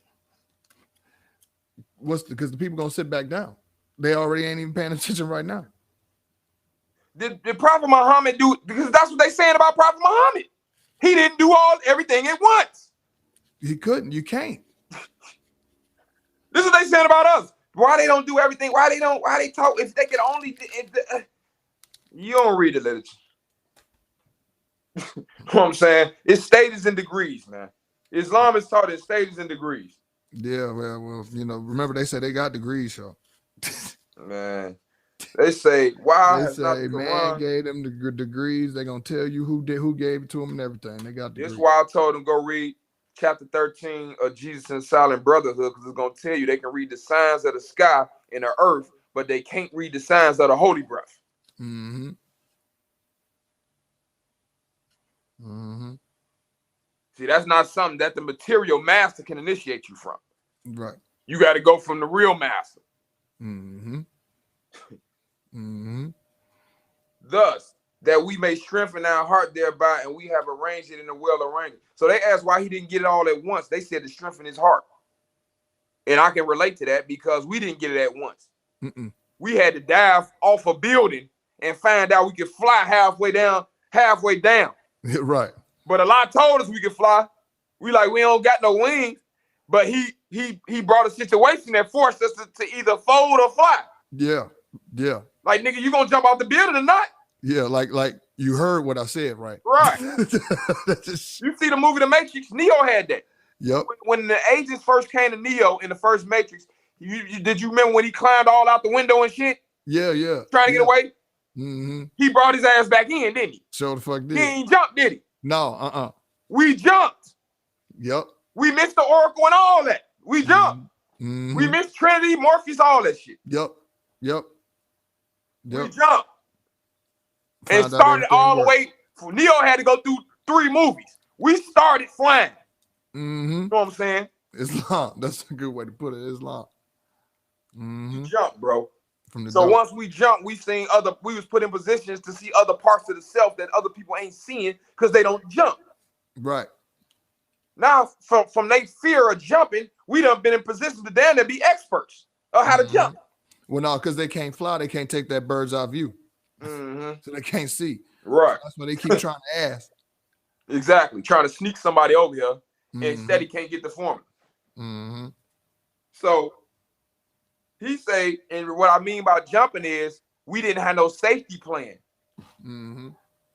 Because the people gonna sit back down. They already ain't even paying attention right now. Did Prophet Muhammad do it? Because that's what they saying about Prophet Muhammad. He didn't do everything at once. He couldn't. You can't. This is what they saying about us. Why they don't do everything? Why they talk? If they could only, you don't read the literature. You know what I'm saying? It's stages and degrees, man. Islam is taught in stages and degrees. Yeah, well, remember they say they got degrees, so. Man, they say why? They say man gave them the degrees. They're gonna tell you who gave it to them and everything. They got degrees. That's why I told them go read chapter 13 of Jesus and Silent Brotherhood, because it's gonna tell you they can read the signs of the sky and the earth, but they can't read the signs of the holy breath. See, that's not something that the material master can initiate you from. Right. You got to go from the real master. Thus, that we may strengthen our heart thereby, and we have arranged it in a well arrangement. So they asked why he didn't get it all at once. They said to strengthen his heart. And I can relate to that because we didn't get it at once. We had to dive off a building and find out we could fly halfway down. Right. But Allah told us we could fly. We don't got no wings. But he brought a situation that forced us to either fold or fly. Yeah. Yeah. Like, nigga, you gonna jump off the building or not? Yeah, like you heard what I said, right? Right. You see the movie The Matrix? Neo had that. Yep. When the agents first came to Neo in the first Matrix, did you remember when he climbed all out the window and shit? Yeah. Trying to get away? He brought his ass back in, didn't he? Sure the fuck did. He ain't jumped, did he? No, We jumped. Yep. We missed the Oracle and all that. We jumped. We missed Trinity, Morpheus, all that shit. Yep. We jumped. And started all the way. Neo had to go through 3 movies. We started flying. Mm-hmm. You know what I'm saying? Islam. That's a good way to put it. Islam. Mm-hmm. You jump, bro. From the so dark. once we jump, we was put in positions to see other parts of the self that other people ain't seeing because they don't jump. Right. Now, from their fear of jumping, we done been in positions to damn near be experts of how to jump. Well, no, because they can't fly, they can't take that bird's eye view. Mm-hmm. So they can't see. Right. So that's why they keep trying to ask. Exactly. Trying to sneak somebody over here and instead he can't get the formula. Mm-hmm. So he say, and what I mean by jumping is we didn't have no safety plan. Mm-hmm.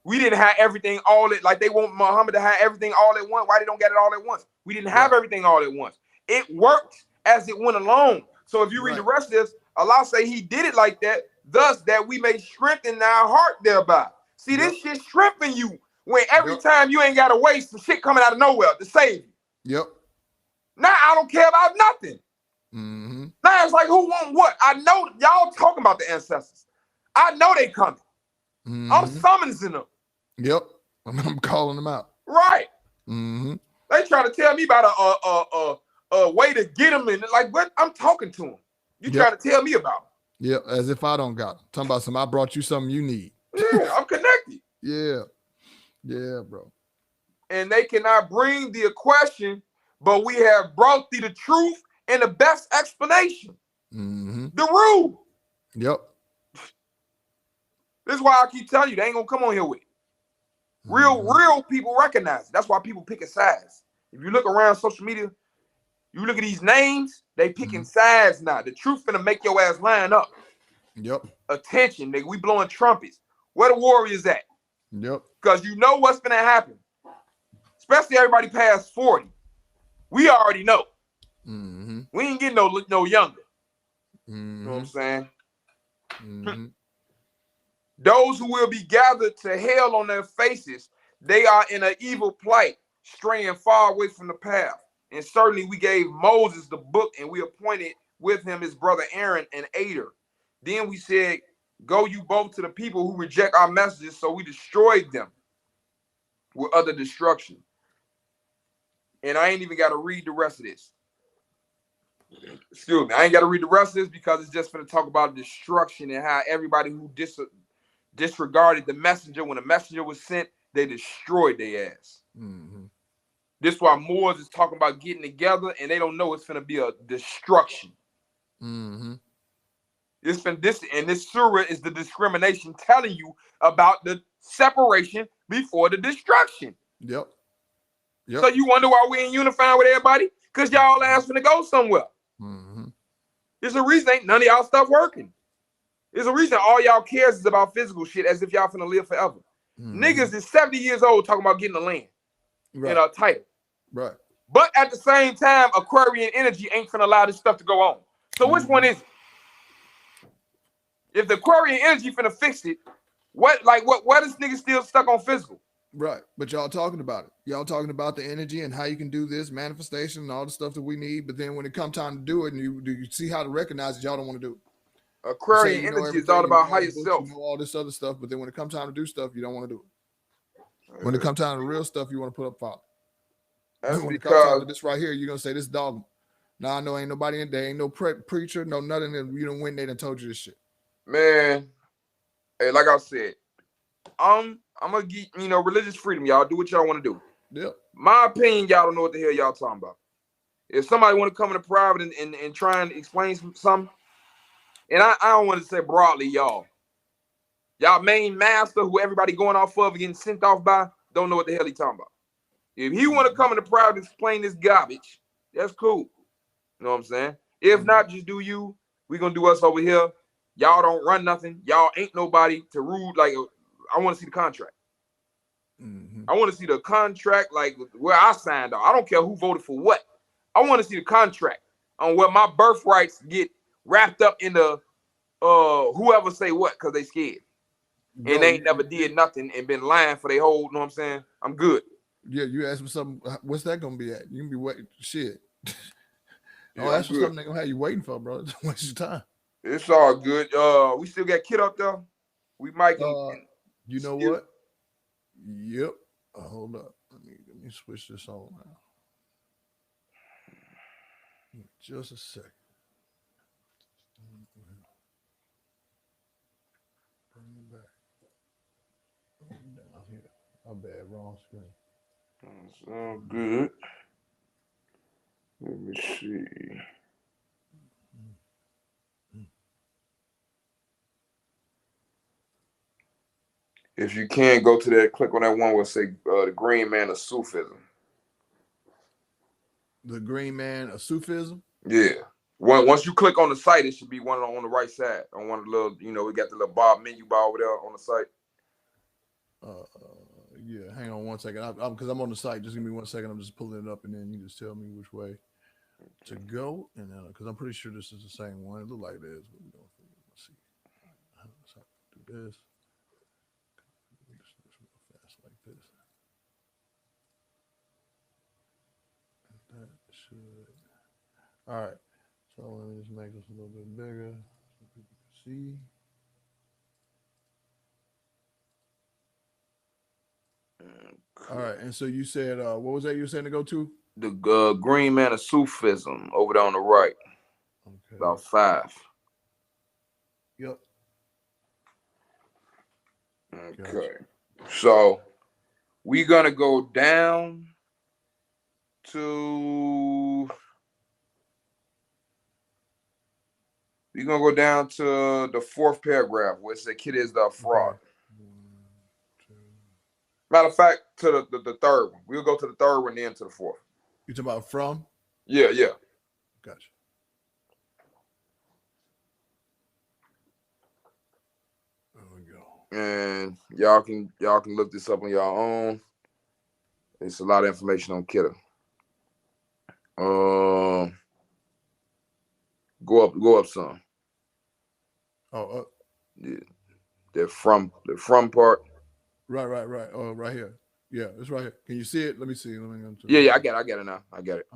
We didn't have everything all at like they want Muhammad to have everything all at once. Why they don't get it all at once? We didn't have everything all at once. It worked as it went along. So if you read the rest of this, Allah say he did it like that, thus that we may strengthen our heart thereby. See, this shit strengthen you when every time you ain't got to waste some shit coming out of nowhere to save you. Yep. Now I don't care about nothing. Mm-hmm. Now it's like who want what? I know y'all talking about the ancestors. I know they coming. Mm-hmm. I'm summoning them. Yep. I'm calling them out. Right. Mm-hmm. They trying to tell me about a way to get them in. Like what? I'm talking to them. You trying to tell me about them. Yep. As if I don't got them. Talking about something. I brought you something you need. Yeah, I'm connected. Yeah. Yeah, bro. And they cannot bring the question, but we have brought thee the truth and the best explanation. Mm-hmm. The rule. Yep. This is why I keep telling you, they ain't gonna come on here with it. Real people recognize it. That's why people picking sides. If you look around social media, you look at these names, they picking sides now. The truth finna make your ass line up. Yep. Attention, nigga. We blowing trumpets. Where the warriors at? Yep. Because you know what's gonna happen. Especially everybody past 40. We already know. Mm-hmm. We ain't getting no younger. Mm-hmm. You know what I'm saying? Mm-hmm. Those who will be gathered to hell on their faces, they are in an evil plight, straying far away from the path. And certainly we gave Moses the book, and we appointed with him his brother Aaron and aider. Then we said, go you both to the people who reject our messages, so we destroyed them with other destruction. And I ain't even got to read the rest of this. Excuse me. I ain't got to read the rest of this because it's just going to talk about destruction and how everybody who disregarded the messenger, when the messenger was sent, they destroyed their ass. Mm-hmm. This is why Moors is talking about getting together and they don't know it's going to be a destruction. Mm-hmm. This surah is the discrimination telling you about the separation before the destruction. Yep. So you wonder why we ain't unifying with everybody? Because y'all ass finna go somewhere. Mm-hmm. There's a reason ain't none of y'all stuff working. There's a reason all y'all cares is about physical shit as if y'all finna live forever. Mm-hmm. Niggas is 70 years old talking about getting a land and a title. Right. But at the same time, Aquarian energy ain't finna allow this stuff to go on. So which one is it? If the Aquarian energy finna fix it, what is niggas still stuck on physical? Right. But y'all talking about it. Y'all talking about the energy and how you can do this manifestation and all the stuff that we need. But then when it comes time to do it and you see how to recognize it, y'all don't want to do it. Aquarian energy is all about higher self. You know all this other stuff, but then when it comes time to do stuff, you don't want to do it. When it comes time to real stuff, you want to put up father. That's when because it comes time to this right here, you're gonna say this dogma. Now I know ain't nobody in there, ain't no preacher, no nothing that you don't win. They done told you this shit. Man, hey, like I said, I'm gonna get religious freedom. Y'all do what y'all want to do. Yeah. My opinion, y'all don't know what the hell y'all talking about. If somebody want to come into private and try and explain something, and I don't want to say broadly, y'all main master who everybody going off of and getting sent off by, don't know what the hell he talking about. If he want to come into private and explain this garbage, that's cool. You know what I'm saying? If not, just do you. We gonna do us over here. Y'all don't run nothing. Y'all ain't nobody to rule. Like, I want to see the contract. I want to see the contract, like where I signed on. I don't care who voted for what. I want to see the contract on where my birthrights get wrapped up in the whoever say what because they scared. Bro, and they ain't never did nothing and been lying for their whole, you know what I'm saying? I'm good. Yeah, you ask me something, what's that gonna be at? You can be waiting shit. Yeah, ask for something they're gonna have you waiting for, bro. Don't waste your time. It's all good. We still got Kid up there. We might you know what? Yep. Hold up. Let me switch this on now. Just a sec. Bring it back. Down here. My bad, wrong screen. That's all good. Let me see. If you can go to that, click on that one where it say the Green Man of Sufism. The Green Man of Sufism? Yeah. Once you click on the site, it should be one on the right side. On one of the little, we got the little bar menu bar over there on the site. Yeah, hang on one second. Because I'm on the site. Just give me 1 second. I'm just pulling it up, and then you just tell me which way to go. And because I'm pretty sure this is the same one. It look like this. What we doing? Let's see. So do this. Real fast like this. That should. All right. So let me just make this a little bit bigger so people can see. All right, and so you said, what was that you were saying to go to? The Green Man of Sufism over there on the right. Okay. About 5. Yep. Okay. Gotcha. So we're gonna go down to. We're gonna go down to the 4th paragraph where it says kid is the fraud. Okay. 1, 2. Matter of fact, to the 3rd one. We'll go to the 3rd one, then to the 4th. You talking about from? Yeah. Gotcha. There we go. And y'all can look this up on your own. It's a lot of information on Kidder. Go up some. Oh, Yeah. The from part. Right. Oh, right here. Yeah, it's right here. Can you see it? Let me see. Let me go to Yeah, I got it now. I got it.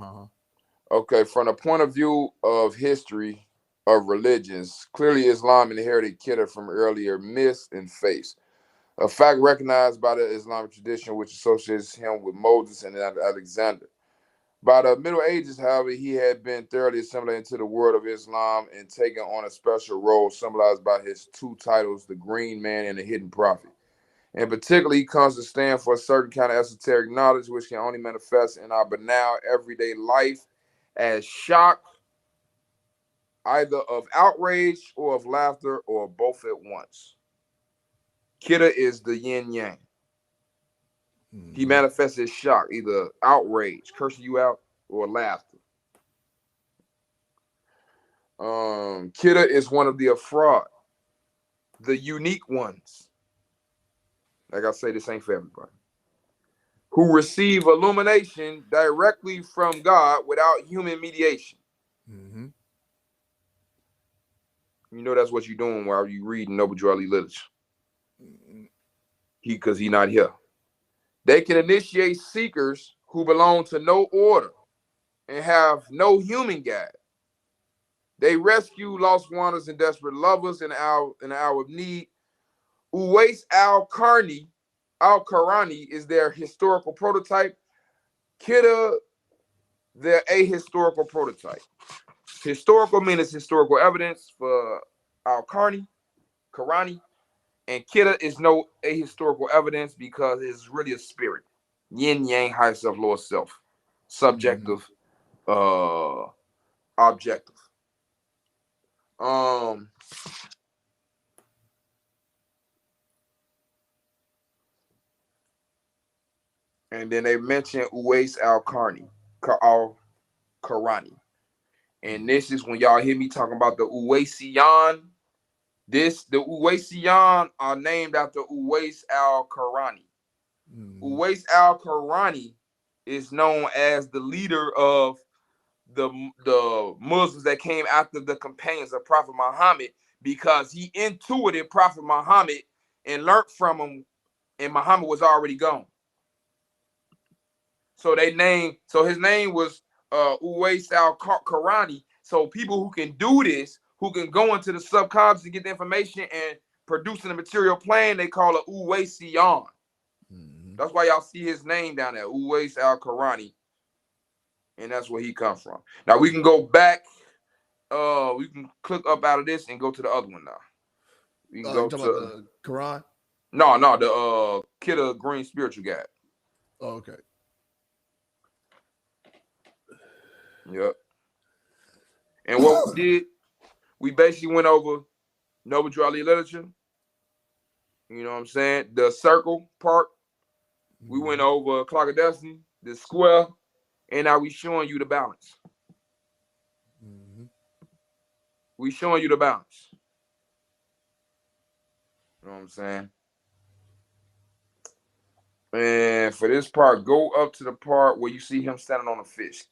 Okay, from the point of view of history of religions, clearly Islam inherited Kidder from earlier myths and faiths. A fact recognized by the Islamic tradition, which associates him with Moses and Alexander. By the Middle Ages, however, he had been thoroughly assimilated into the world of Islam and taken on a special role symbolized by his 2 titles, the Green Man and the Hidden Prophet. And particularly, he comes to stand for a certain kind of esoteric knowledge which can only manifest in our banal everyday life as shock, either of outrage or of laughter or both at once. Kidder is the yin yang. Mm-hmm. He manifests as shock, either outrage, cursing you out, or laughter. Kidder is one of the afraad, the unique ones. Like I say, this ain't for everybody. Who receive illumination directly from God without human mediation. Mm-hmm. You know that's what you're doing while you reading Noble Drelly literature. Because he's not here. They can initiate seekers who belong to no order and have no human guide. They rescue lost wanderers and desperate lovers in the hour of need. Uwais al-Qarni is their historical prototype. Kidder, their ahistorical prototype. Historical means historical evidence for al-Qarni, and Kidder is no ahistorical evidence because it's really a spirit. Yin yang, high self, lower self. Subjective, objective. And then they mention Uwais al-Qarni. And this is when y'all hear me talking about the Uwaisiyan. The Uwaisiyan are named after Uwais al-Qarni. Uwais al-Qarni is known as the leader of the Muslims that came after the companions of Prophet Muhammad because he intuited Prophet Muhammad and learned from him, and Muhammad was already gone. So his name was Uwais al-Qarni. So people who can do this, who can go into the subconscious and get the information and producing the material plane, they call it Uwaisiyan. Mm-hmm. That's why y'all see his name down there, Uwais al-Qarni. And that's where he comes from. Now we can go back. We can click up out of this and go to the other one now. We can go you talking about the Quran? No, the Kidder Green Spiritual Guide. Oh, okay. Yep. And what we did, we basically went over Noble Drew Ali literature. You know what I'm saying? The circle part. We went over Clock of Destiny, the square, and now we showing you the balance. We showing you the balance. You know what I'm saying? And for this part, go up to the part where you see him standing on a fish.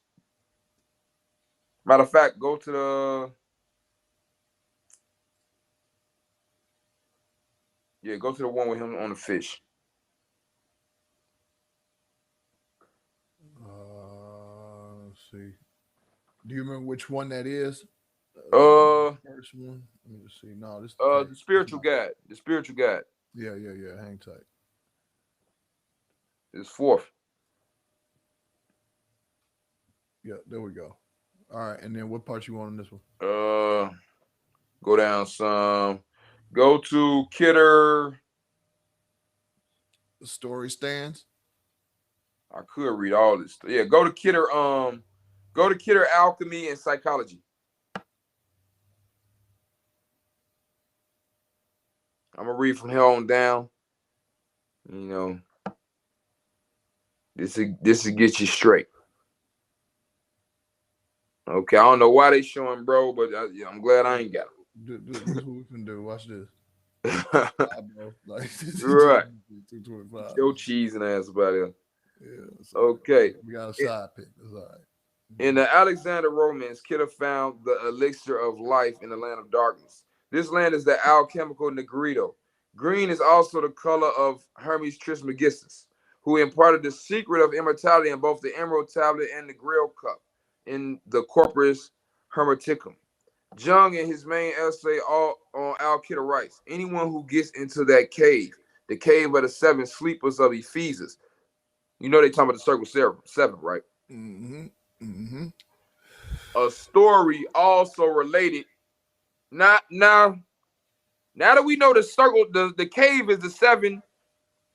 Matter of fact, go to the... Yeah, go to the one with him on the fish. Let's see. Do you remember which one that is? First one. Let me just see. No, this. The spiritual guide. The spiritual guide. Yeah. Hang tight. It's fourth. Yeah, there we go. All right, and then what part you want on this one? Go down some. Go to Kidder. The story stands. I could read all this. Yeah, go to Kidder. Go to Kidder Alchemy and Psychology. I'm gonna read from here on down. You know, this will get you straight. Okay, I don't know why they showing, bro, but I'm glad I ain't got them. This is what we can do. Watch this. Right. Your cheesing ass about it. Yeah. Okay. We got a side pick. That's all right. In the Alexander romance, Kidder found the elixir of life in the land of darkness. This land is the alchemical Negrito. Green is also the color of Hermes Trismegistus, who imparted the secret of immortality in both the Emerald Tablet and the Grail Cup in the Corpus Hermeticum. Jung, in his main essay on Al-Kidder, writes, anyone who gets into that cave, the cave of the seven sleepers of Ephesus, you know they talking about the circle seven, right? A story also related. Now that we know the circle, the cave is the seven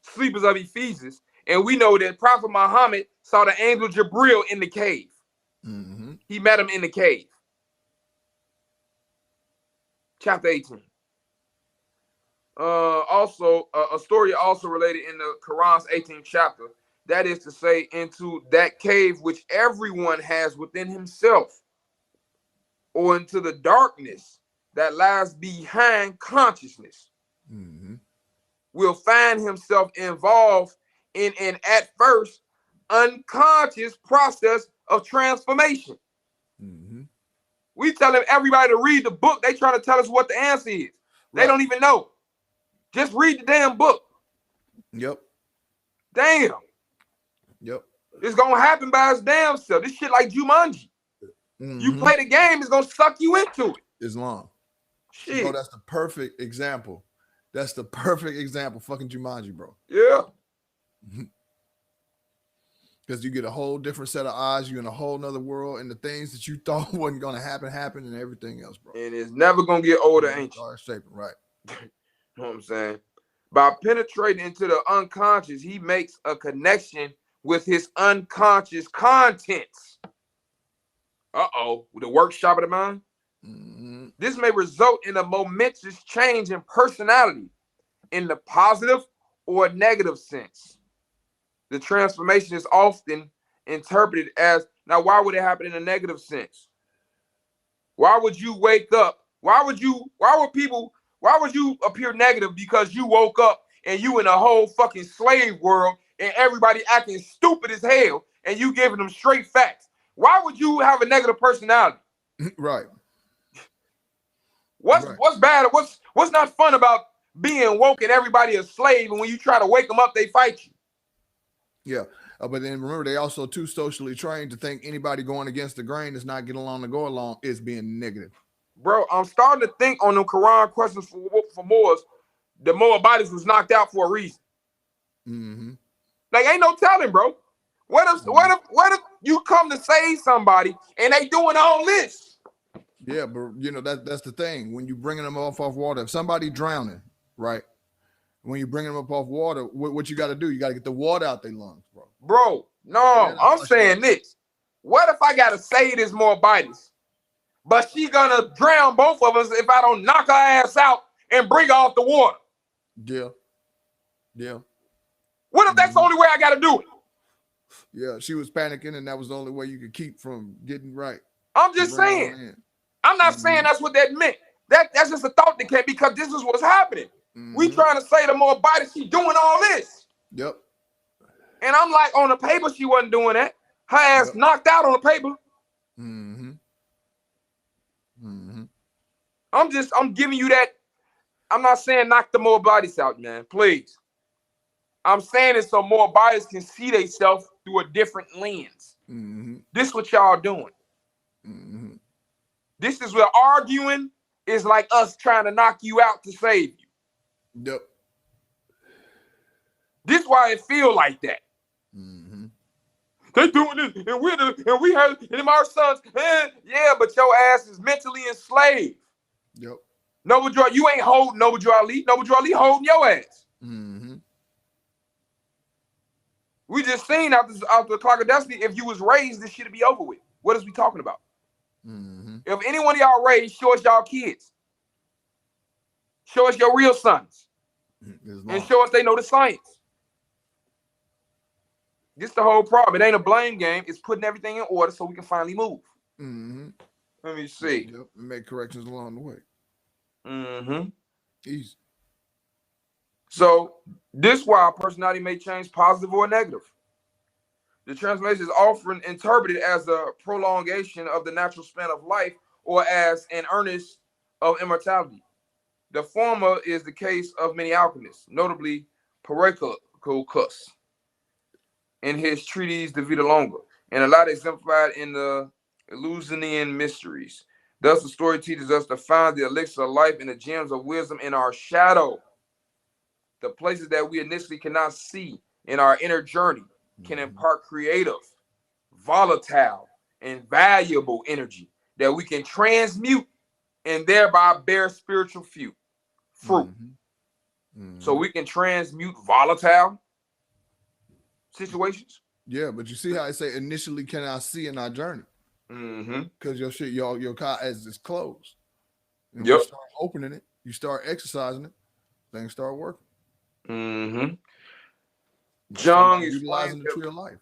sleepers of Ephesus, and we know that Prophet Muhammad saw the angel Jibril in the cave. He met him in the cave. Chapter 18. Also, a story also related in the Quran's 18th chapter. That is to say, into that cave which everyone has within himself, or into the darkness that lies behind consciousness, will find himself involved in an at first unconscious process of transformation. We telling everybody to read the book. They trying to tell us what the answer is. They don't even know. Just read the damn book. Yep. Damn. Yep. It's gonna happen by its damn self. This shit like Jumanji. You play the game, it's gonna suck you into it. Islam. Shit. Bro, that's the perfect example. That's the perfect example. Fucking Jumanji, bro. Yeah. Because you get a whole different set of eyes. You're in a whole nother world, and the things that you thought wasn't gonna happen, and everything else, bro. And it's never gonna get older, ain't you? Right. You know what I'm saying? By penetrating into the unconscious, he makes a connection with his unconscious contents. The workshop of the mind. This may result in a momentous change in personality in the positive or negative sense. The transformation is often interpreted as, now why would it happen in a negative sense? Why would you wake up? Why would you appear negative because you woke up and you in a whole fucking slave world and everybody acting stupid as hell and you giving them straight facts? Why would you have a negative personality? Right. What's bad? What's not fun about being woke and everybody a slave, and when you try to wake them up, they fight you? Yeah. But then remember, they also too socially trained to think anybody going against the grain is not getting along to go along is being negative. Bro, I'm starting to think on them Quran questions for Moors, the Moabites was knocked out for a reason. Like, ain't no telling, bro. What if you come to save somebody and they doing all this? Yeah, but that's the thing. When you bringing them off water, if somebody drowning, right? When you bringing them up off water, what you got to do? You got to get the water out their lungs, bro. Bro, no, I'm saying this. What if I gotta save this Moabites, but she gonna drown both of us if I don't knock her ass out and bring her off the water? Yeah. What if that's the only way I gotta do it? Yeah, she was panicking, and that was the only way you could keep from getting right. I'm just saying. I'm not saying that's what that meant. That's just a thought that came because this is what's happening. We trying to say the Moabites, she doing all this. Yep. And I'm like, on the paper, she wasn't doing that. Her ass knocked out on the paper. I'm giving you that. I'm not saying knock the Moabites out, man. Please. I'm saying it so Moabites can see themselves through a different lens. This is what y'all doing. This is where arguing is like us trying to knock you out to save you. Yep. This is why it feel like that. They doing this, and we have, and our sons, yeah, but your ass is mentally enslaved. Yep. Noble Joy, you ain't holding Noble Joy Ali. Noble Joy Ali holding your ass. We just seen after the clock of destiny, if you was raised, this shit'd be over with. What is we talking about? If any one of y'all raised, show us y'all kids. Show us your real sons. And show us they know the science. This is the whole problem. It ain't a blame game. It's putting everything in order so we can finally move. Let me see. Yep. And make corrections along the way. Easy. So this is why our personality may change positive or negative. The transformation is often interpreted as a prolongation of the natural span of life or as an earnest of immortality. The former is the case of many alchemists, notably Paracelsus in his treatise De Vita Longa, and a lot exemplified in the Eleusinian mysteries. Thus, the story teaches us to find the elixir of life and the gems of wisdom in our shadow. The places that we initially cannot see in our inner journey can impart creative, volatile, and valuable energy that we can transmute and thereby bear spiritual fruit. So we can transmute volatile situations. Yeah, but you see how I say initially cannot see in our journey. Because your car as is closed. And you start opening it, you start exercising it, things start working. Jung utilizing the tree of life.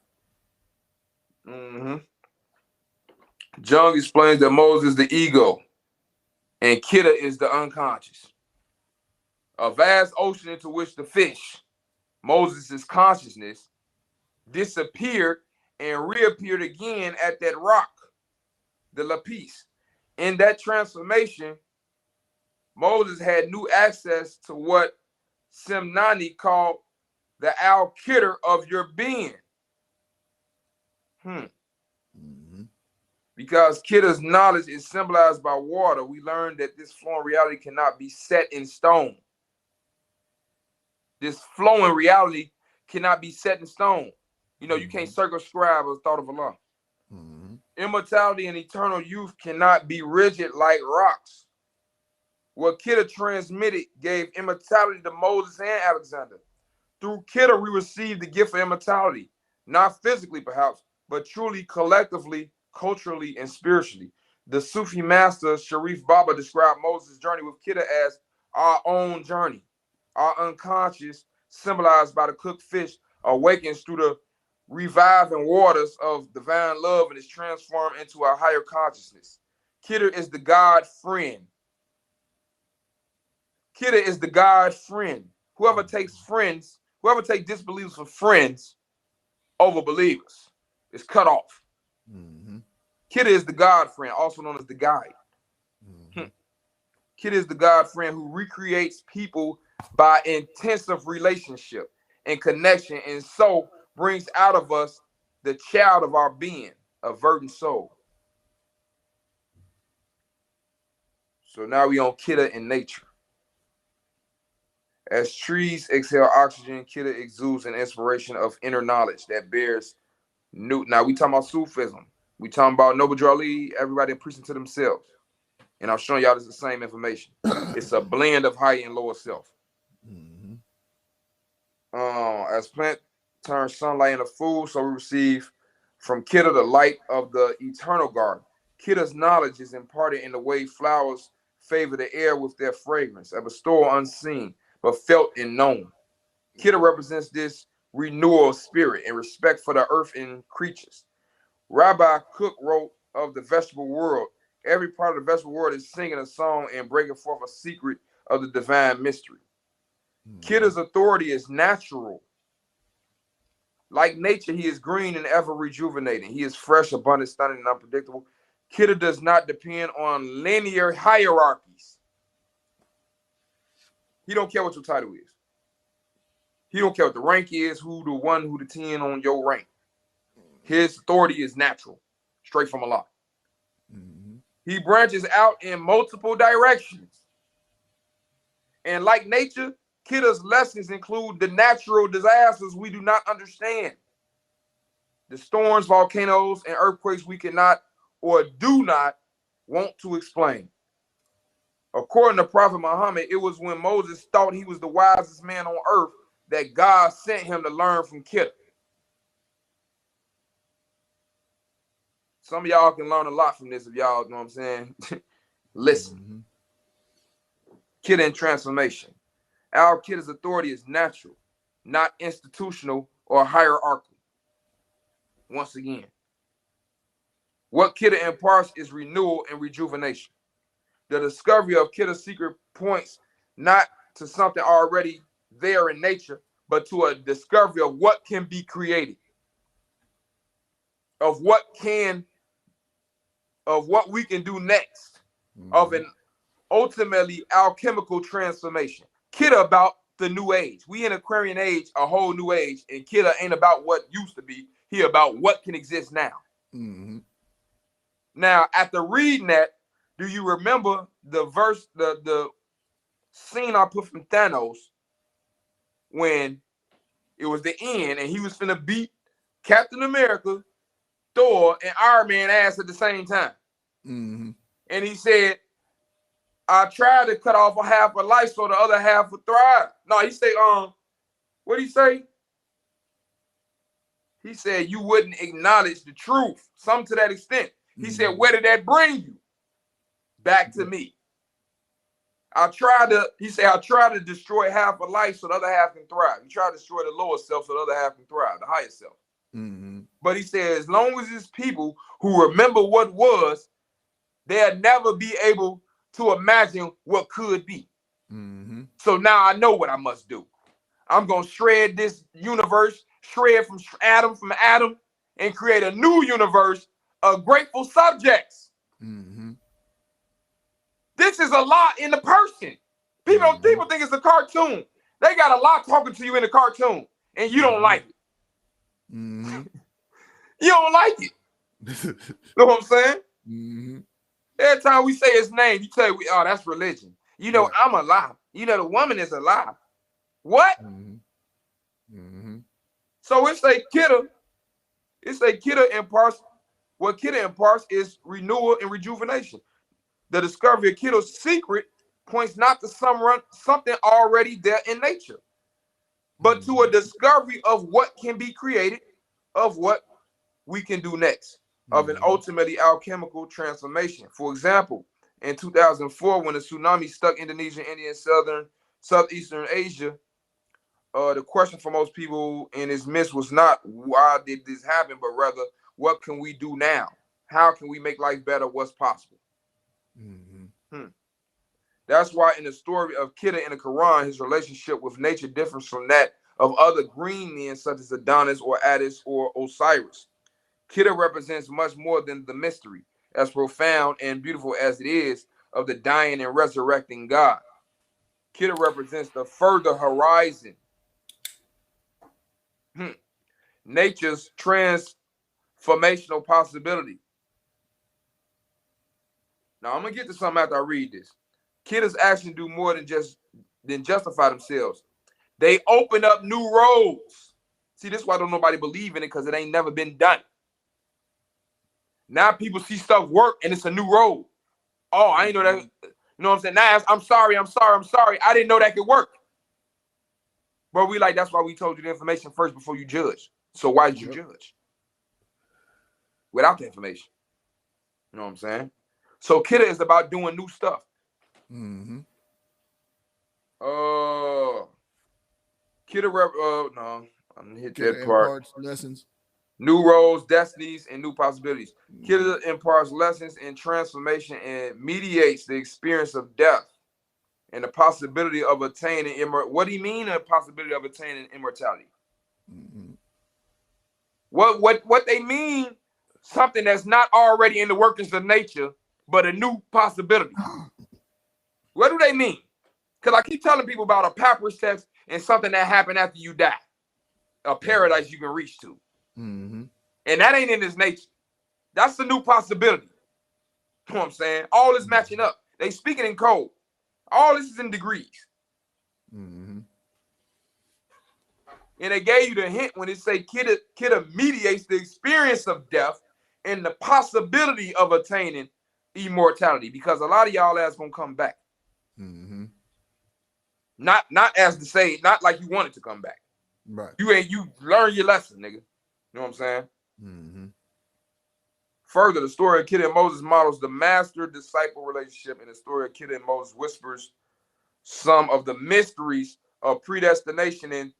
Jung explains that Moses is the ego and Kidda is the unconscious. A vast ocean into which the fish, Moses' consciousness, disappeared and reappeared again at that rock, the lapis. In that transformation, Moses had new access to what Simnani called the al-Kidder of your being. Because Kidda's knowledge is symbolized by water, we learned that this flowing reality cannot be set in stone. This flowing reality cannot be set in stone. You can't circumscribe a thought of Allah. Immortality and eternal youth cannot be rigid like rocks. What Kidda transmitted gave immortality to Moses and Alexander. Through Kidda, we received the gift of immortality, not physically perhaps, but truly collectively, culturally, and spiritually. The Sufi master Sharif Baba described Moses' journey with Kidda as our own journey. Our unconscious, symbolized by the cooked fish, awakens through the reviving waters of divine love and is transformed into a higher consciousness. Kidda is the God friend. Kidda is the God friend. Whoever takes disbelievers for friends over believers is cut off. Kidda is the God friend, also known as the guide. Kidda is the God friend who recreates people by intensive relationship and connection, and so brings out of us the child of our being, a verdant soul. So now we on Kidda in nature. As trees exhale oxygen, Kidda exudes an inspiration of inner knowledge that bears Now we talking about Sufism. We talking about Noble Drew Ali, everybody preaching to themselves. And I'm showing y'all this the same information. It's a blend of higher and lower self. Mm-hmm. As plant turns sunlight into food, so we receive from Kidda the light of the eternal garden. Kidda's knowledge is imparted in the way flowers favor the air with their fragrance, a bestowal unseen, but felt and known. Kidda represents this renewal of spirit and respect for the earth and creatures. Rabbi Cook wrote of the vegetable world, every part of the vegetable world is singing a song and breaking forth a secret of the divine mystery. Kidda's authority is natural. Like nature, he is green and ever rejuvenating. He is fresh, abundant, stunning, and unpredictable. Kidda does not depend on linear hierarchies. He don't care what your title is. He don't care what the rank is, who the 1, who the 10 on your rank. His authority is natural, straight from Allah. Mm-hmm. He branches out in multiple directions. And like nature, Kidda's lessons include the natural disasters we do not understand. The storms, volcanoes, and earthquakes we cannot or do not want to explain. According to Prophet Muhammad, it was when Moses thought he was the wisest man on earth that God sent him to learn from Kidda. Some of y'all can learn a lot from this if y'all know what I'm saying. Listen. Mm-hmm. Kidda and transformation. Our Kidda's authority is natural, not institutional or hierarchical. Once again, what Kidda imparts is renewal and rejuvenation. The discovery of Kidda's secret points not to something already there in nature, but to a discovery of what can be created, of what we can do next, of an ultimately alchemical transformation. Kidda about the new age. We in Aquarian age, a whole new age, and Kidda ain't about what used to be. He about what can exist now. Mm-hmm. Now, after reading that, do you remember the verse, the scene I put from Thanos when it was the end and he was finna beat Captain America, Thor, and Iron Man ass at the same time? Mm-hmm. And he said, I tried to cut off a half a life so the other half would thrive. No, he said, what did he say? He said, you wouldn't acknowledge the truth. Something to that extent. He said, where did that bring you? Back to me. I tried to destroy half a life so the other half can thrive. He tried to destroy the lower self so the other half can thrive, the higher self. Mm-hmm. But he said, as long as it's people who remember what was, they'll never be able to imagine what could be. Mm-hmm. So now I know what I must do. I'm going to shred this universe, shred from Adam, and create a new universe of grateful subjects. Mm-hmm. This is a lot in the person. People think it's a cartoon. They got a lot talking to you in the cartoon, and you don't like it. Mm-hmm. You don't like it. Know what I'm saying? Mm-hmm. Every time we say his name, you tell me, oh, that's religion. You know, I'm alive. You know, the woman is alive. What? Mm-hmm. Mm-hmm. So it's a Kidda. It's a Kidda imparts. What Kidda imparts is renewal and rejuvenation. The discovery of Kidda's secret points not to something already there in nature, but to a discovery of what can be created, of what we can do next, of an ultimately alchemical transformation. For example, in 2004, when the tsunami struck Indonesia, India, and Southeastern Asia, the question for most people in its midst was not why did this happen, but rather what can we do now? How can we make life better? What's possible? Mm-hmm. That's why in the story of Kidda in the Quran, his relationship with nature differs from that of other green men such as Adonis or Attis or Osiris. Kidda represents much more than the mystery, as profound and beautiful as it is, of the dying and resurrecting God. Kidda represents the further horizon. Nature's transformational possibility. Now, I'm going to get to something after I read this. Kidda's actions do more than justify themselves. They open up new roads. See, this is why don't nobody believe in it, because it ain't never been done. Now people see stuff work and it's a new road. Oh, I ain't know that. You know what I'm saying? Now I'm sorry. I didn't know that could work. But we like, that's why we told you the information first before you judge. So why did you judge? Without the information. You know what I'm saying? So Kidda is about doing new stuff. Mm-hmm. Kidda no, I'm gonna hit Kidda that part. Imparts lessons. New roles, destinies, and new possibilities. Kidda imparts lessons in transformation and mediates the experience of death and the possibility of attaining immortality. What do you mean, a possibility of attaining immortality? Mm-hmm. What they mean, something that's not already in the workings of nature, but a new possibility. What do they mean? Because I keep telling people about a papyrus text and something that happened after you die. A paradise you can reach to. Mm-hmm. And that ain't in his nature. That's a new possibility. You know what I'm saying? All is matching up. They speaking in code. All this is in degrees. Mm-hmm. And they gave you the hint when it say Kidda mediates the experience of death and the possibility of attaining immortality, because a lot of y'all ass gonna come back. Mm-hmm. Not as to say, not like you wanted to come back. Right. You learn your lesson, nigga. You know what I'm saying? Mm-hmm. Further, the story of Kidda and Moses models the master-disciple relationship, and the story of Kidda and Moses whispers some of the mysteries of predestination and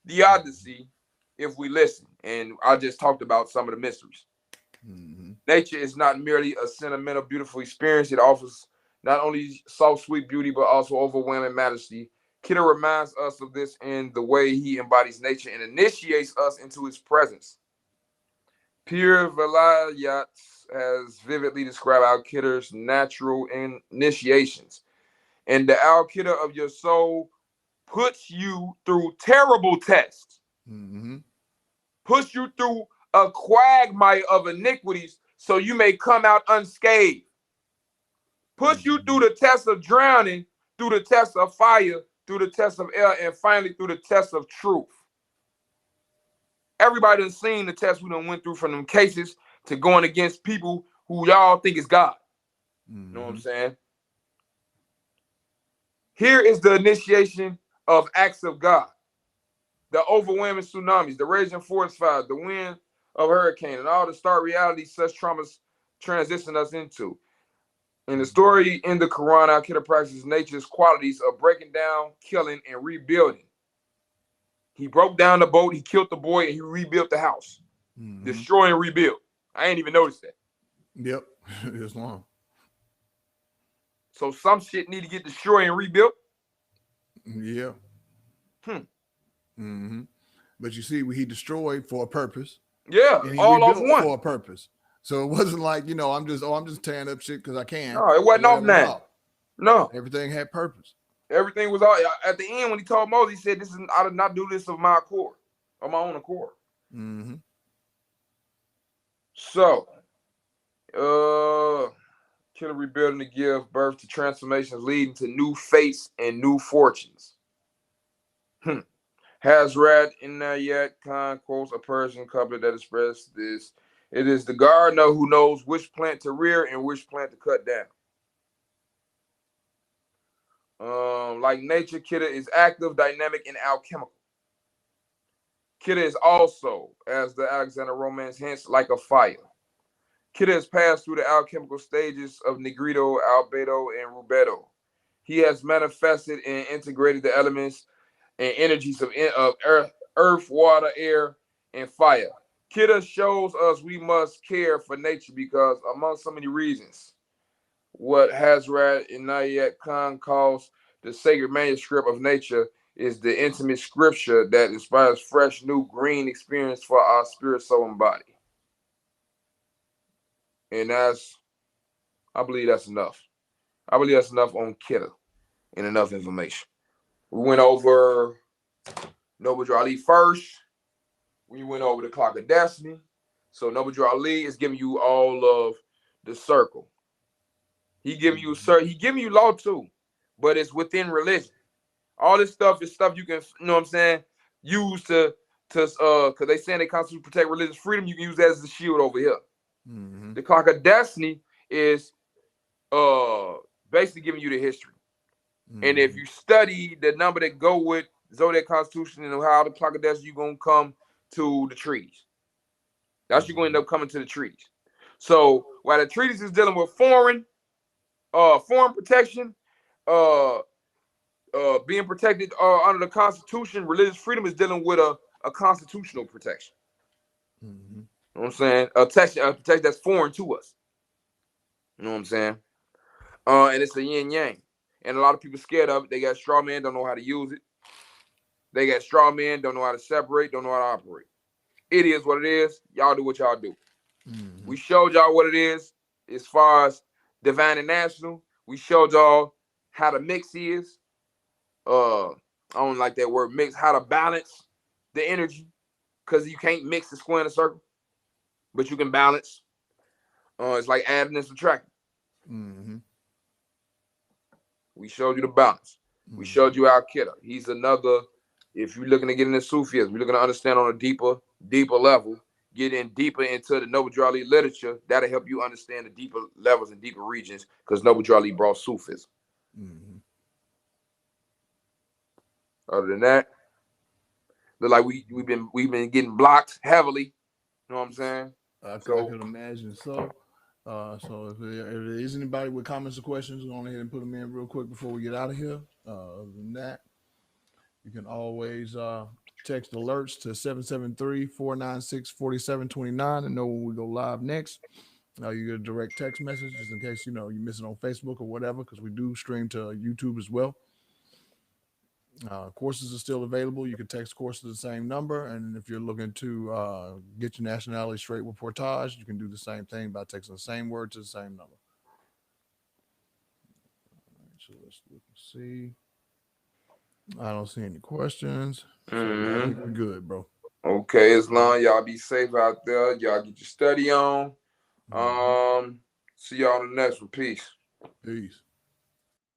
theodicy if we listen. And I just talked about some of the mysteries. Mm-hmm. Nature is not merely a sentimental, beautiful experience. It offers not only soft, sweet beauty, but also overwhelming majesty. Kidda reminds us of this in the way he embodies nature and initiates us into his presence. Pierre Vilayat has vividly described Al-Kidda's natural initiations. And the Al-Kidda of your soul puts you through terrible tests. Mm-hmm. Puts you through a quagmire of iniquities so you may come out unscathed. Push you through the test of drowning, through the test of fire, through the test of air, and finally through the test of truth. Everybody done seen the test we done went through, from them cases to going against people who y'all think is God. You know what I'm saying? Here is the initiation of acts of God. The overwhelming tsunamis, the raging forest fires, the wind of hurricane, and all the stark realities such traumas transition us into. In the story in the Quran, Al-Kidda practices nature's qualities of breaking down, killing, and rebuilding. He broke down the boat, he killed the boy, and he rebuilt the house. Destroy and rebuild. I ain't even noticed that. Yep, it's long. So some shit need to get destroyed and rebuilt. Yeah. But you see, he destroyed for a purpose. Yeah, and he all rebuilt off one for a purpose. So it wasn't like, I'm just tearing up shit because I can. No, it wasn't off now. No, everything had purpose. Everything was all at the end when he told Moses. He said, "This is I did not do this of my accord, of my own accord." So, Kidda rebuilding to give birth to transformations leading to new fates and new fortunes. Hazrat Inayat Khan quotes a Persian couplet that expressed this. It is the gardener who knows which plant to rear and which plant to cut down. Like nature, Kidda is active, dynamic, and alchemical. Kidda is also, as the Alexander Romance hints, like a fire. Kidda has passed through the alchemical stages of Negrito, Albedo, and Rubedo. He has manifested and integrated the elements and energies of earth, water, air, and fire. Kidda shows us we must care for nature because, among so many reasons, what Hazrat Inayat Khan calls the sacred manuscript of nature is the intimate scripture that inspires fresh, new, green experience for our spirit, soul, and body. And I believe that's enough. I believe that's enough on Kidda and enough information. We went over Noble Drew Ali first. We went over the Clock of Destiny. So Noble Drew Ali is giving you all of the circle. He giving you law too, but it's within religion. All this stuff is stuff you can, you know what I'm saying, use to because they saying they constitution protect religious freedom, you can use that as a shield over here. Mm-hmm. The clock of destiny is basically giving you the history. Mm-hmm. And if you study the number that go with zodiac constitution and how the clock of destiny, you're gonna come to the trees. That's you're gonna end up coming to the trees. So while the treaties is dealing with foreign protection, being protected under the Constitution, religious freedom is dealing with a constitutional protection. Mm-hmm. You know what I'm saying? A protection that's foreign to us. You know what I'm saying? And it's a yin yang. And a lot of people scared of it. They got straw men, don't know how to use it. They got straw men, don't know how to separate, don't know how to operate. It is what it is. Y'all do what y'all do. Mm-hmm. We showed y'all what it is as far as Divine Naional. We showed y'all how the mix is. I don't like that word mix. How to balance the energy, because you can't mix the square and the circle, but you can balance. It's like adding and subtracting. Mm-hmm. We showed you the balance. Mm-hmm. We showed you Al-Qaeda. He's another. If you're looking to get into Sufism, you're looking to understand on a deeper level, get in deeper into the Noble Drew Ali literature. That'll help you understand the deeper levels and deeper regions, because Noble Drew Ali brought Sufism. Mm-hmm. Other than that, look like we've been getting blocked heavily. You know what I'm saying? I could imagine so. So if there is anybody with comments or questions, go on ahead and put them in real quick before we get out of here. Other than that, you can always text alerts to 773-496-4729 and know when we go live next. You get a direct text message just in case you miss it on Facebook or whatever, because we do stream to YouTube as well. Courses are still available. You can text courses to the same number, and if you're looking to get your nationality straight with portage, you can do the same thing by texting the same word to the same number. All right, so let's look and see. I don't see any questions. So I think we're good, bro. Okay, as long y'all be safe out there, y'all get your study on. See y'all on the next one. Peace. Peace.